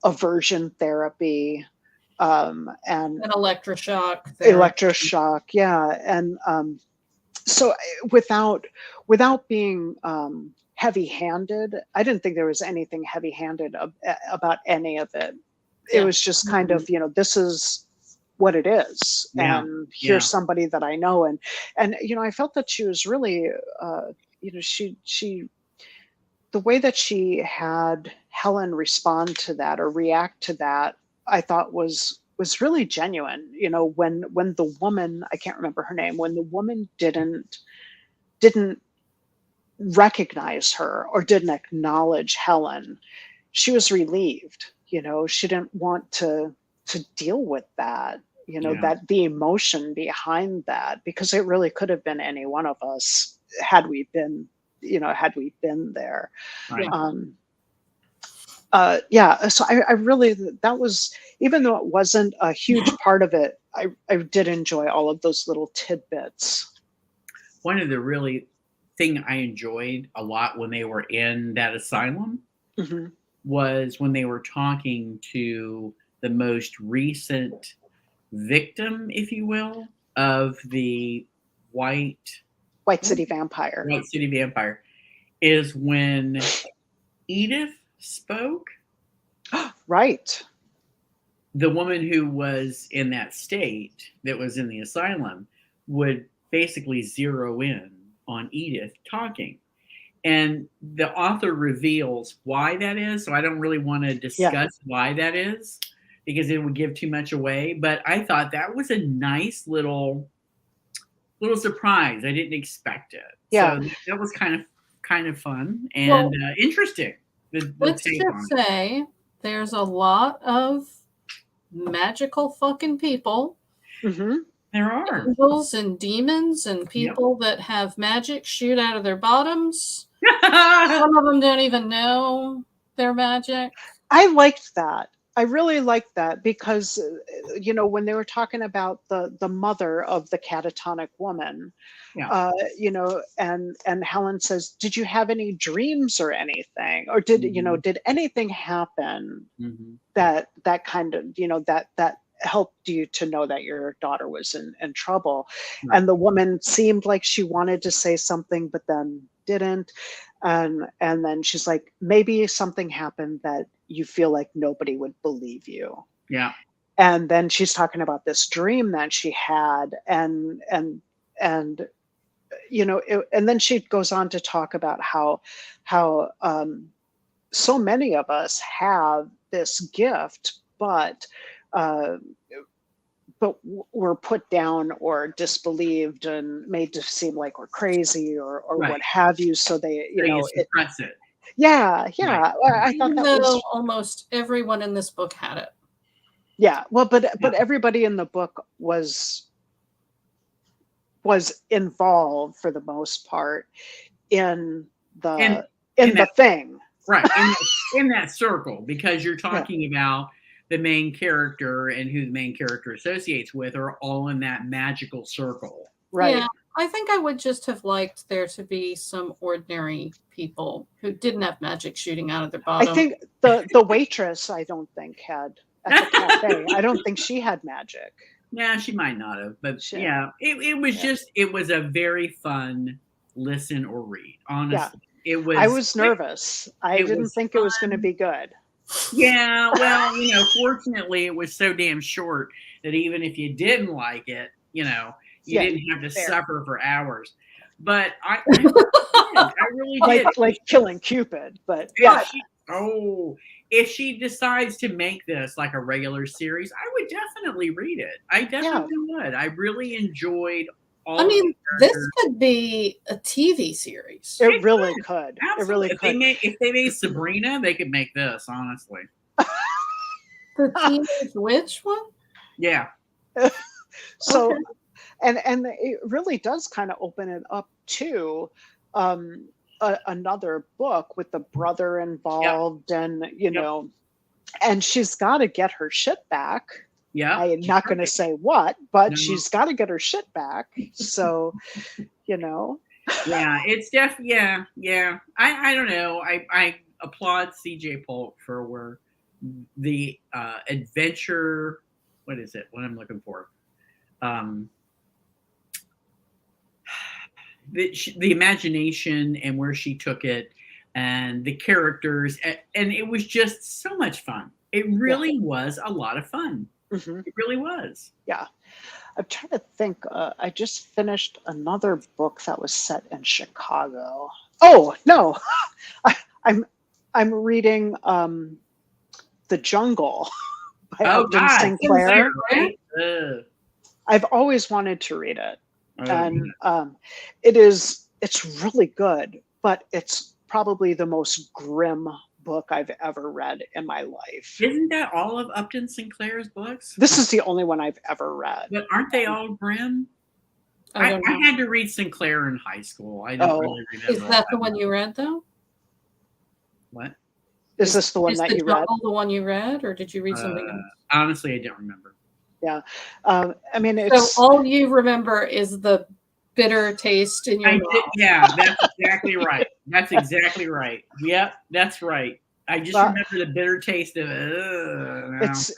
aversion therapy, and electroshock. Electroshock, yeah. And so without being heavy-handed, I didn't think there was anything heavy-handed about any of it. It was just kind of, this is what it is, and here's somebody that I know, and I felt that she was really, she the way that she had Helen respond to that or react to that, I thought was really genuine. When the woman, I can't remember her name, when the woman didn't recognize her or didn't acknowledge Helen, she was relieved. She didn't want to deal with that, that the emotion behind that, because it really could have been any one of us had we been there. Right. So I really, that was, even though it wasn't a huge part of it, I did enjoy all of those little tidbits. One of the really thing I enjoyed a lot when they were in that asylum was when they were talking to the most recent victim, if you will, of the White City Vampire. White City Vampire, is when Edith spoke. Right. The woman who was in that state, that was in the asylum, would basically zero in on Edith talking. And the author reveals why that is. So I don't really want to discuss why that is, because it would give too much away. But I thought that was a nice little little surprised. I didn't expect it. Yeah. So that was kind of fun and interesting. The Let's take on just it. say there's a lot of magical fucking people. Mm-hmm. There are Angels and demons and people that have magic shoot out of their bottoms. Some of them don't even know their magic. I liked that. I really liked that because, when they were talking about the mother of the catatonic woman, and Helen says, "Did you have any dreams or anything, or did anything happen that kind of that helped you to know that your daughter was in trouble?" Right. And the woman seemed like she wanted to say something, but then didn't. And then she's like, maybe something happened that you feel like nobody would believe you. Yeah. And then she's talking about this dream that she had, and and then she goes on to talk about how so many of us have this gift, but we're put down or disbelieved and made to seem like we're crazy or Right. what have you. So they, suppress it. Yeah. Right. I thought that was almost everyone in this book had it. Yeah. Well, but everybody in the book was involved for the most part in the thing. Right. In that circle, because you're talking about the main character and who the main character associates with are all in that magical circle. Right. Yeah, I think I would just have liked there to be some ordinary people who didn't have magic shooting out of their bottom. I think the waitress, I don't think had at the cafe. I don't think she had magic. Yeah, she might not have, but it was it was a very fun listen or read. Honestly, it was. I was nervous. I didn't think it was going to be good. Yeah, well, fortunately, it was so damn short that even if you didn't like it, you didn't have to suffer for hours. But I really did. Like killing Cupid, but if she decides to make this like a regular series, I would definitely read it. I definitely would. I really enjoyed all. This could be a TV series. It really could. Absolutely. It really could. If they made Sabrina, they could make this. Honestly, the Teenage Witch one. Yeah. So, and it really does kind of open it up to another book with the brother involved, and and she's got to get her shit back. Yeah, I'm not going to say what, but she's got to get her shit back. So, Yeah, it's definitely yeah. I don't know. I applaud CJ Polk for the adventure. What is it? What I'm looking for? The imagination and where she took it, and the characters, and it was just so much fun. It really was a lot of fun. Mm-hmm. It really was. Yeah. I'm trying to think. I just finished another book that was set in Chicago. Oh no, I'm reading The Jungle by Upton Sinclair. Right? I've always wanted to read it, and it's really good, but it's probably the most grim book I've ever read in my life. Isn't that all of Upton Sinclair's books? This is the only one I've ever read. But aren't they all grim? I had to read Sinclair in high school. I don't really remember. Is that the one you read, though? What? Is this the one that you read? The one you read, or did you read something else? Honestly, I don't remember. Yeah. I mean, it's... So all you remember is the bitter taste in your mouth. Yeah, that's exactly right. That's exactly right. Yep, that's right. I just remember the bitter taste of it.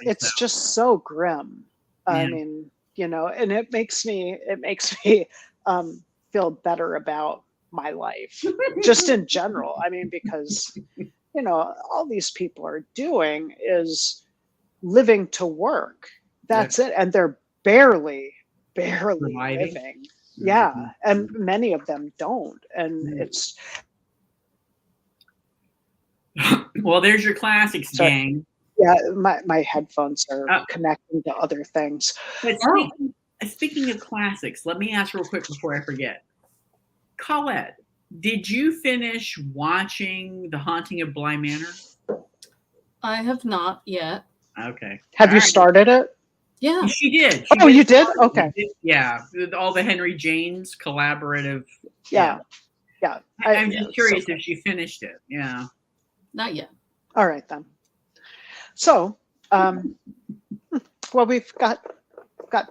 It's just so grim. Yeah. I mean, and it makes me feel better about my life, just in general. I mean, because all these people are doing is living to work. That's it, and they're barely living. Yeah, and many of them don't, and it's... Well, there's your classics, gang. Yeah, my headphones are connecting to other things. But Speaking of classics, let me ask real quick before I forget. Colette, did you finish watching The Haunting of Bly Manor? I have not yet. Okay. Have All you right. started it? Yeah. She did. Oh, you did? Okay. Yeah. With all the Henry James collaborative. Yeah. Yeah. I'm just curious if she finished it. Yeah. Not yet. All right then. So, well, we've got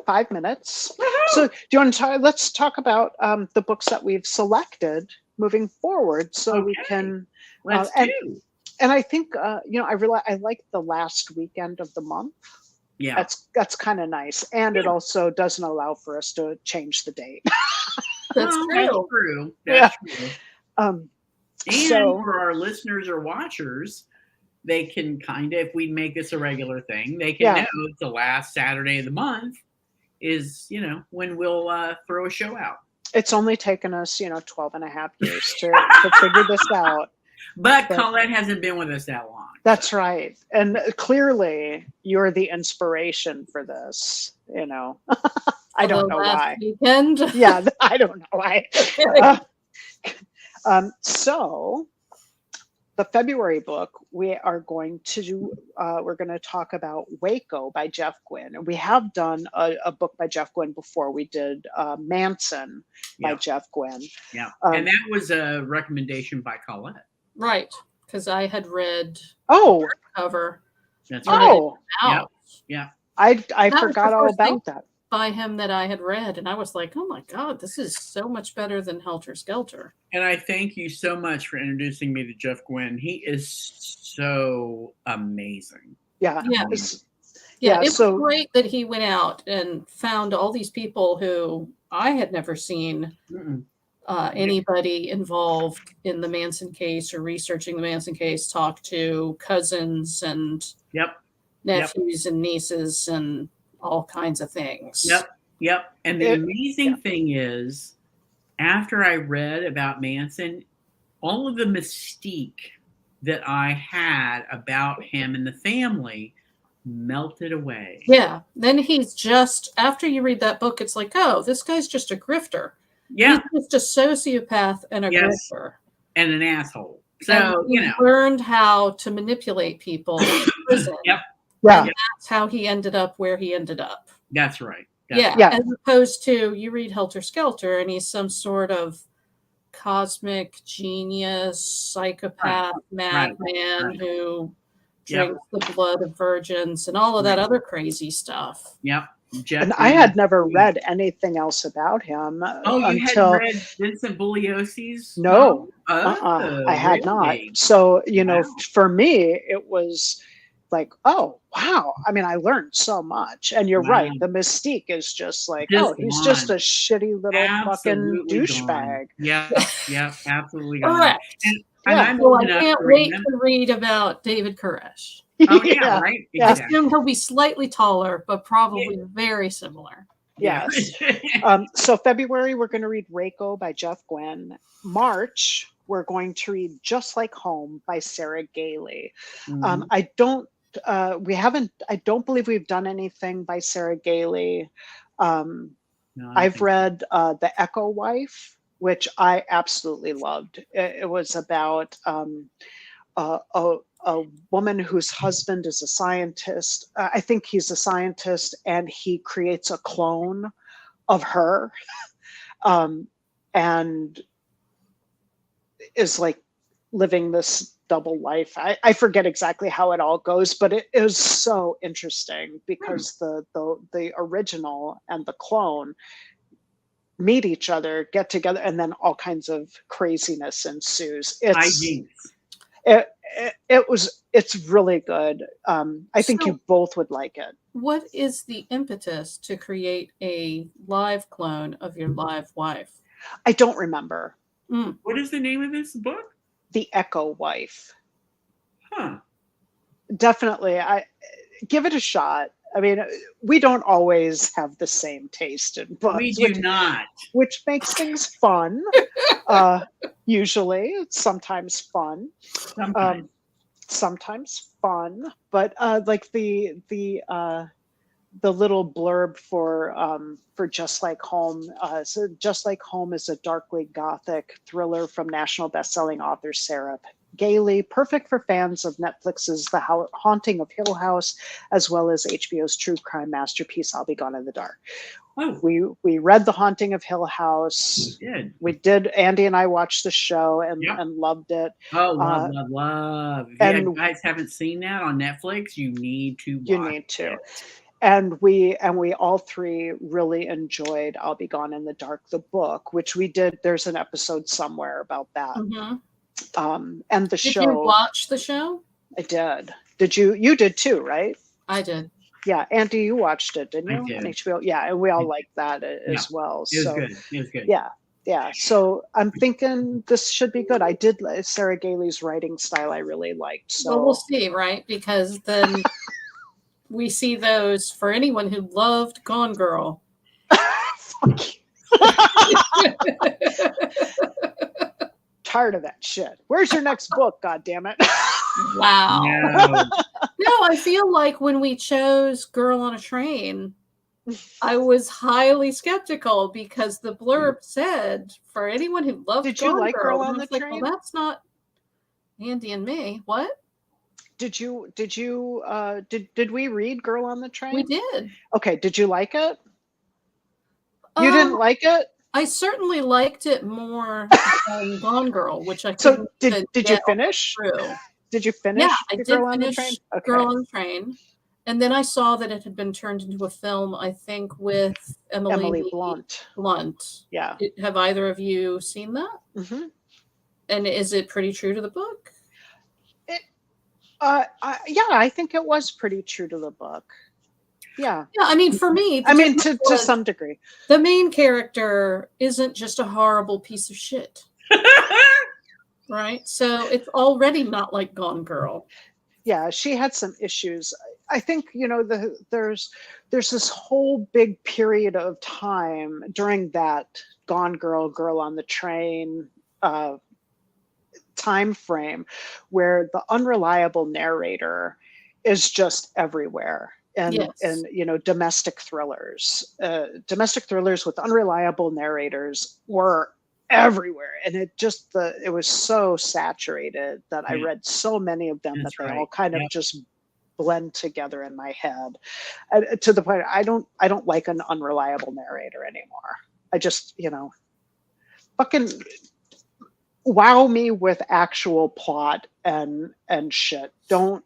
5 minutes. So, do you want to talk? Let's talk about the books that we've selected moving forward, so we can. Let's do. And I think I like the last weekend of the month. Yeah. That's kind of nice, and it also doesn't allow for us to change the date. That's true. That's true. And so, for our listeners or watchers, they can kind of, if we make this a regular thing, they can know the last Saturday of the month is, when we'll throw a show out. It's only taken us, 12 and a half years to figure this out. But Colette hasn't been with us that long. That's right. And clearly you're the inspiration for this, I don't know why. Weekend. Yeah, I don't know why. So the February book we are going to do, we're going to talk about Waco by Jeff Gwynne. And we have done a book by Jeff Gwynne before. We did Manson by Jeff Gwynne. Yeah. And that was a recommendation by Colette. Right. Because I had read cover. That's right. Yeah. I forgot all about that. By him that I had read, and I was like, oh my God, this is so much better than Helter Skelter. And I thank you so much for introducing me to Jeff Gwynne. He is so amazing. Yeah. Yeah. It was great that he went out and found all these people who I had never seen anybody involved in the Manson case or researching the Manson case talk to cousins and nephews and nieces and all kinds of things. Yep. And the amazing thing is, after I read about Manson, all of the mystique that I had about him and the family melted away. Yeah. Then he's just, after you read that book, it's like, oh, this guy's just a grifter. Yeah. He's just a sociopath and a grifter. And an asshole. So, he learned how to manipulate people in prison. Yeah. And that's how he ended up where he ended up. That's right. As opposed to, you read Helter Skelter and he's some sort of cosmic genius, psychopath, madman who drinks the blood of virgins and all of that other crazy stuff. Yep. And I had never read anything else about him until hadn't read Vincent Bugliosi's? No, I had not. So, for me, it was like, oh, wow. I mean, I learned so much. And you're right. The mystique is just like, he's just a shitty little fucking douchebag. Yeah, absolutely. Correct. And I can't wait to read about David Koresh. Oh, yeah, right? Exactly. I assume he'll be slightly taller, but probably very similar. Yes. So February, we're going to read Waco by Jeff Gwynne. March, we're going to read Just Like Home by Sarah Gailey. I don't believe we've done anything by Sarah Gailey. I've read The Echo Wife, which I absolutely loved. It was about a woman whose husband is a scientist. I think he's a scientist, and he creates a clone of her, and is like living this double life. I forget exactly how it all goes, but it is so interesting because the original and the clone meet each other, get together, and then all kinds of craziness ensues. It's really good. I think you both would like it. What is the impetus to create a live clone of your live wife? I don't remember. What is the name of this book? The Echo Wife. Huh. Definitely. I give it a shot. I mean, we don't always have the same taste in books. We do not. Which makes things fun. Usually, it's sometimes fun. Sometimes fun, but like the the little blurb for Just Like Home. So Just Like Home is a darkly gothic thriller from national bestselling author Sarah Gailey, perfect for fans of Netflix's The Haunting of Hill House, as well as HBO's true crime masterpiece I'll Be Gone in the Dark. Oh, We read The Haunting of Hill House. We did. Andy and I watched the show and loved it. Oh, love. If you guys haven't seen that on Netflix, you need to watch it. And we all three really enjoyed I'll Be Gone in the Dark, the book, which we did. There's an episode somewhere about that. And the show. Did you watch the show? I did. Did you? You did too, right? I did. Yeah, Andy, you watched it, didn't you? I did. On HBO. Yeah, and we all liked that as well. It was good. It was good. Yeah. So I'm thinking this should be good. I did Sarah Gailey's writing style. I really liked. So well, we'll see, right? Because then we see those for anyone who loved Gone Girl. Fuck you. Tired of that shit. Where's your next book? God damn it. Wow. No. No, I feel like when we chose Girl on a Train, I was highly skeptical because the blurb said for anyone who loved Did you like Girl on the Train? Well, that's not Andy and me. What? Did we read Girl on the Train? We did. Okay, did you like it? You didn't like it? I certainly liked it more than Gone Girl, which I so did you finish? Through. Did you finish? Yeah, I did Girl on the finish Train? Okay. Girl on the Train, and then I saw that it had been turned into a film. I think with Emily Blunt. Yeah. Have either of you seen that? Mm-hmm. And is it pretty true to the book? Yeah, I think it was pretty true to the book. Yeah. Yeah, I mean, for me, to some degree, the main character isn't just a horrible piece of shit. Right? So it's already not like Gone Girl. Yeah, she had some issues. I think, there's this whole big period of time during that Gone Girl, Girl on the Train time frame where the unreliable narrator is just everywhere. And domestic thrillers with unreliable narrators were everywhere, and it was so saturated that I read so many of them that they all kind of just blend together in my head, to the point I don't like an unreliable narrator anymore. I just fucking wow me with actual plot and shit. Don't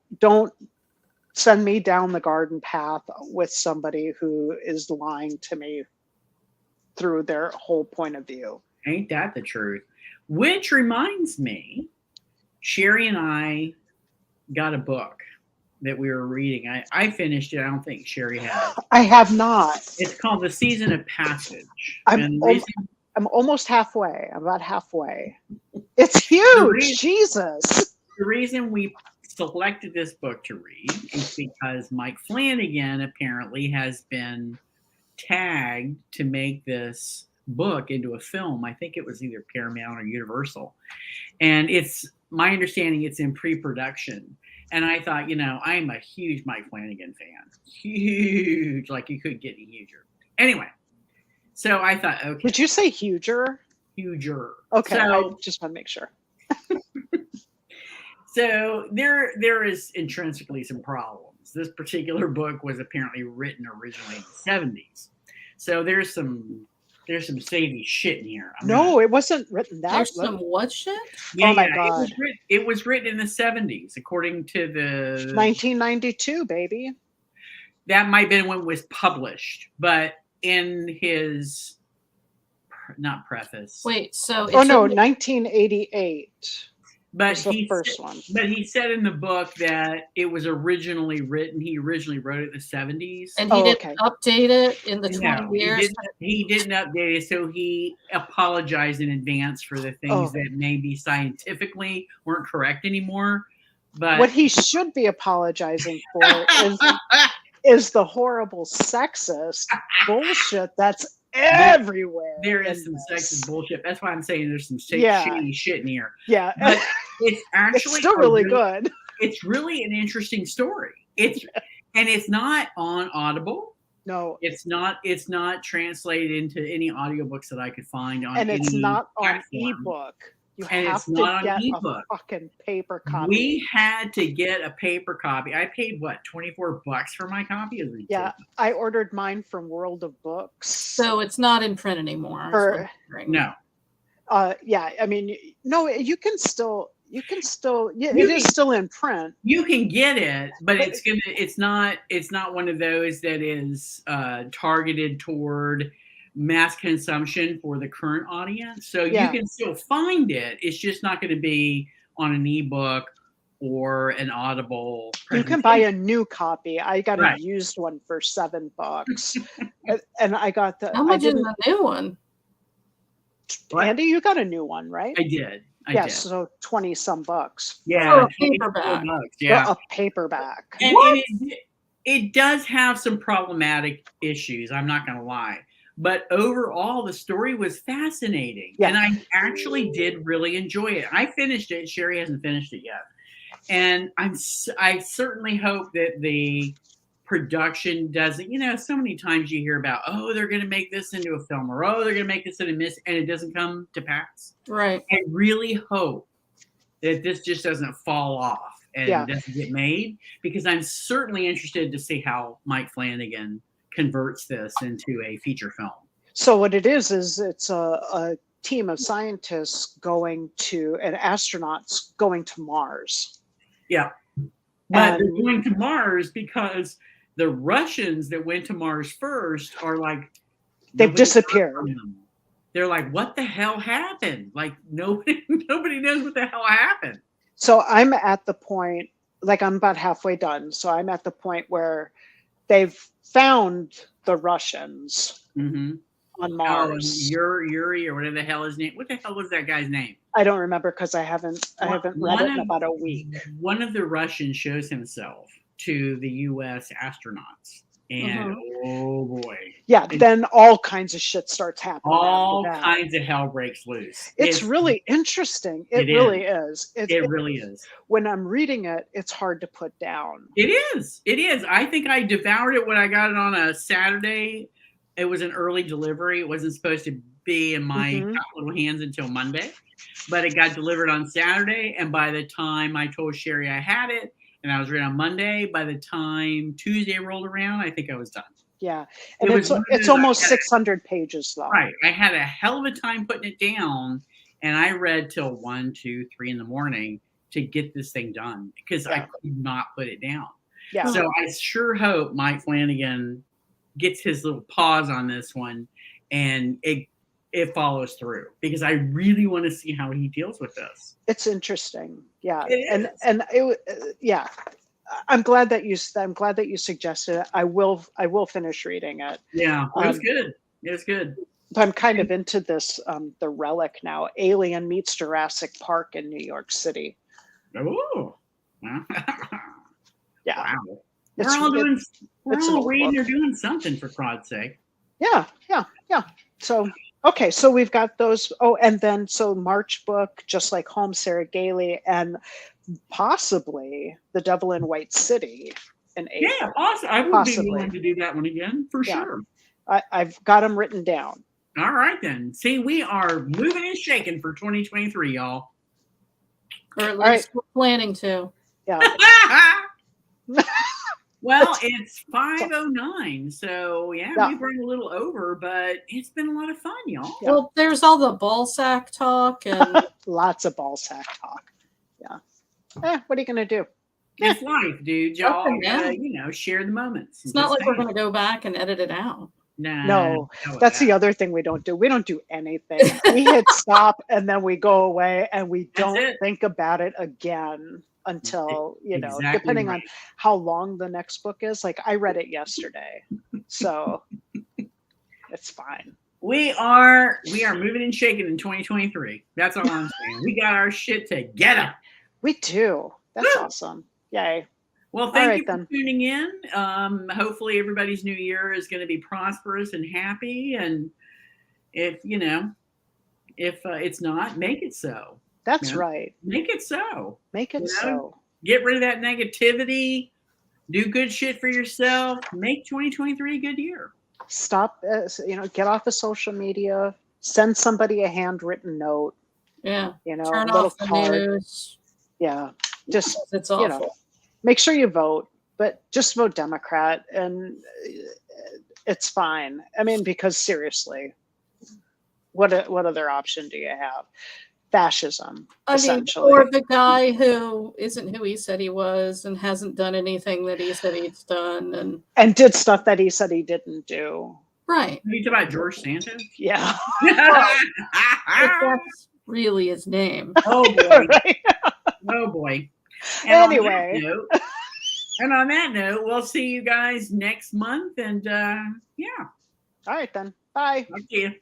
send me down the garden path with somebody who is lying to me through their whole point of view. Ain't that the truth? Which reminds me, Sherry and I got a book that we were reading. I finished it. I don't think Sherry has. I have not. It's called The Season of Passage. I'm almost halfway. I'm about halfway. It's huge. Jesus. The reason we selected this book to read is because Mike Flanagan apparently has been tagged to make this book into a film. I think it was either Paramount or Universal, and it's my understanding it's in pre-production. And I thought, I'm a huge Mike Flanagan fan, huge, like you couldn't get any huger. Anyway, so I thought, okay. Did you say huger? Huger. Okay, so, I just want to make sure. So there is intrinsically some problems. This particular book was apparently written originally in the 70s, so there's some shady shit in here. It wasn't written that. There's some what shit? Yeah, oh my God! It was written in the 70s, according to the 1992, baby. That might have been when it was published, but in his not preface. Wait, so it's 1988. But he said in the book that it was originally written. He originally wrote it in the 70s, and he didn't update it in the 20 years. He didn't update it, so he apologized in advance for the things that maybe scientifically weren't correct anymore. But what he should be apologizing for is the horrible sexist bullshit that's everywhere. There is some sexist bullshit. That's why I'm saying there's some shady shit in here. Yeah. But it's actually it's still really good. It's really an interesting story. It's not on Audible. No, It's not translated into any audiobooks that I could find on and it's any not on platform. ebook. You And have it's to not on get ebook. a fucking paper copy. We had to get a paper copy. I paid what, $24 for my copy? It was Yeah, ridiculous. I ordered mine from World of Books. So it's not in print anymore. is what Or- I'm hearing. No. Yeah, I mean, no, you can still, yeah, You it is can- still in print. You can get it, but it's not one of those that is targeted toward mass consumption for the current audience. So Yeah. you can still find it. It's just not going to be on an ebook or an Audible. You can buy a new copy. I got Right. a used one for $7, and I got the. How much is the new one? What? Andy, you got a new one, right? I did. I Yeah, did. so 20 some bucks. Yeah, Oh, a $24. paperback. Yeah. A paperback. And What? it does have some problematic issues. I'm not going to lie. But overall, the story was fascinating. Yeah. And I actually did really enjoy it. I finished it. Sherry hasn't finished it yet. And I certainly hope that the production doesn't, so many times you hear about, oh, they're going to make this into a film, or, oh, they're going to make this into a miss, and it doesn't come to pass. Right. I really hope that this just doesn't fall off and Yeah. doesn't get made, because I'm certainly interested to see how Mike Flanagan converts this into a feature film. So what it is it's a team of scientists and astronauts going to Mars. Yeah. But they're And- going to Mars because the Russians that went to Mars first are like, They've nobody disappeared. heard from them. They're like, what the hell happened? Like nobody knows what the hell happened. So I'm at the point, like I'm about halfway done. So I'm at the point where they've found the Russians Mm-hmm. on Oh, Mars. Yuri or whatever the hell his name. What the hell was that guy's name? I don't remember because I haven't read it in about a week. One of the Russians shows himself to the U.S. astronauts, and oh boy, Yeah, then all kinds of shit starts happening. all after that. kinds of hell breaks loose. It's really interesting. It It really is. It really is. When I'm reading it, it's hard to put down. It is. It is. I think I devoured it when I got it on a Saturday. It was an early delivery. It wasn't supposed to be in my top little hands until Monday, but it got delivered on Saturday. And by the time I told Sherry I had it and I was ready on Monday, by the time Tuesday rolled around, I think I was done. Yeah, and It was one of it's those almost I had- 600 pages though. Right. I had a hell of a time putting it down, and I read till 1, 2, 3 in the morning to get this thing done because I could not put it down. Yeah. So I sure hope Mike Flanagan gets his little paws on this one and it follows through, because I really want to see how he deals with this. It's interesting. Yeah. It is. And yeah. I'm glad that you suggested it. I will finish reading it. Yeah, it was good. It was good. But I'm kind of into this the Relic now. Alien meets Jurassic Park in New York City. Oh. Yeah. Wow. It's- We're all doing. We're it's an all old reading book. or doing something, for God's sake. Yeah. So okay, so we've got those. Oh, and then so March book, Just Like Home, Sarah Gailey, and possibly The Devil in White City in April. Yeah, awesome. I would Possibly. be willing to do that one again for Yeah. sure. I've got them written down. All right then. See, we are moving and shaking for 2023, y'all. Or at right. least we're planning to. Yeah. Well, it's 5:09, so yeah, Yeah. we've run a little over, but it's been a lot of fun, y'all. Yeah. Well, there's all the ball sack talk and Lots of ball sack talk. Yeah. What are you gonna do? It's life, dude. Y'all Up and gotta, down. share the moments. it's not like we're going to go back and edit it out. No, that's the other thing we don't do. We don't do anything. We hit stop and then we go away and we That's don't it. think about it again until, Exactly depending on right. how long the next book is. Like I read it yesterday. So it's fine. We are moving and shaking in 2023. That's all I'm saying. We got our shit together. We do. That's Woo! awesome. Yay. Well, thank right, you for then. tuning in. Hopefully everybody's new year is going to be prosperous and happy. And if it's not, make it so. That's Yeah. right. Make it so. Make it You know? so. Get rid of that negativity. Do good shit for yourself. Make 2023 a good year. Stop, get off of social media. Send somebody a handwritten note. Yeah. You know, Turn a little off the card. news. Yeah. Just, It's you know, awful. make sure you vote, but just vote Democrat, and it's fine. I mean, because seriously, what other option do you have? Fascism, I mean, essentially. or the guy who isn't who he said he was and hasn't done anything that he said he's done, and did stuff that he said he didn't do. right. Are you talking about George Santos? Yeah. If that's really his name. Oh boy. Right? Oh boy. Anyway. And on that note, we'll see you guys next month. And yeah. All right then. Bye. Talk to you.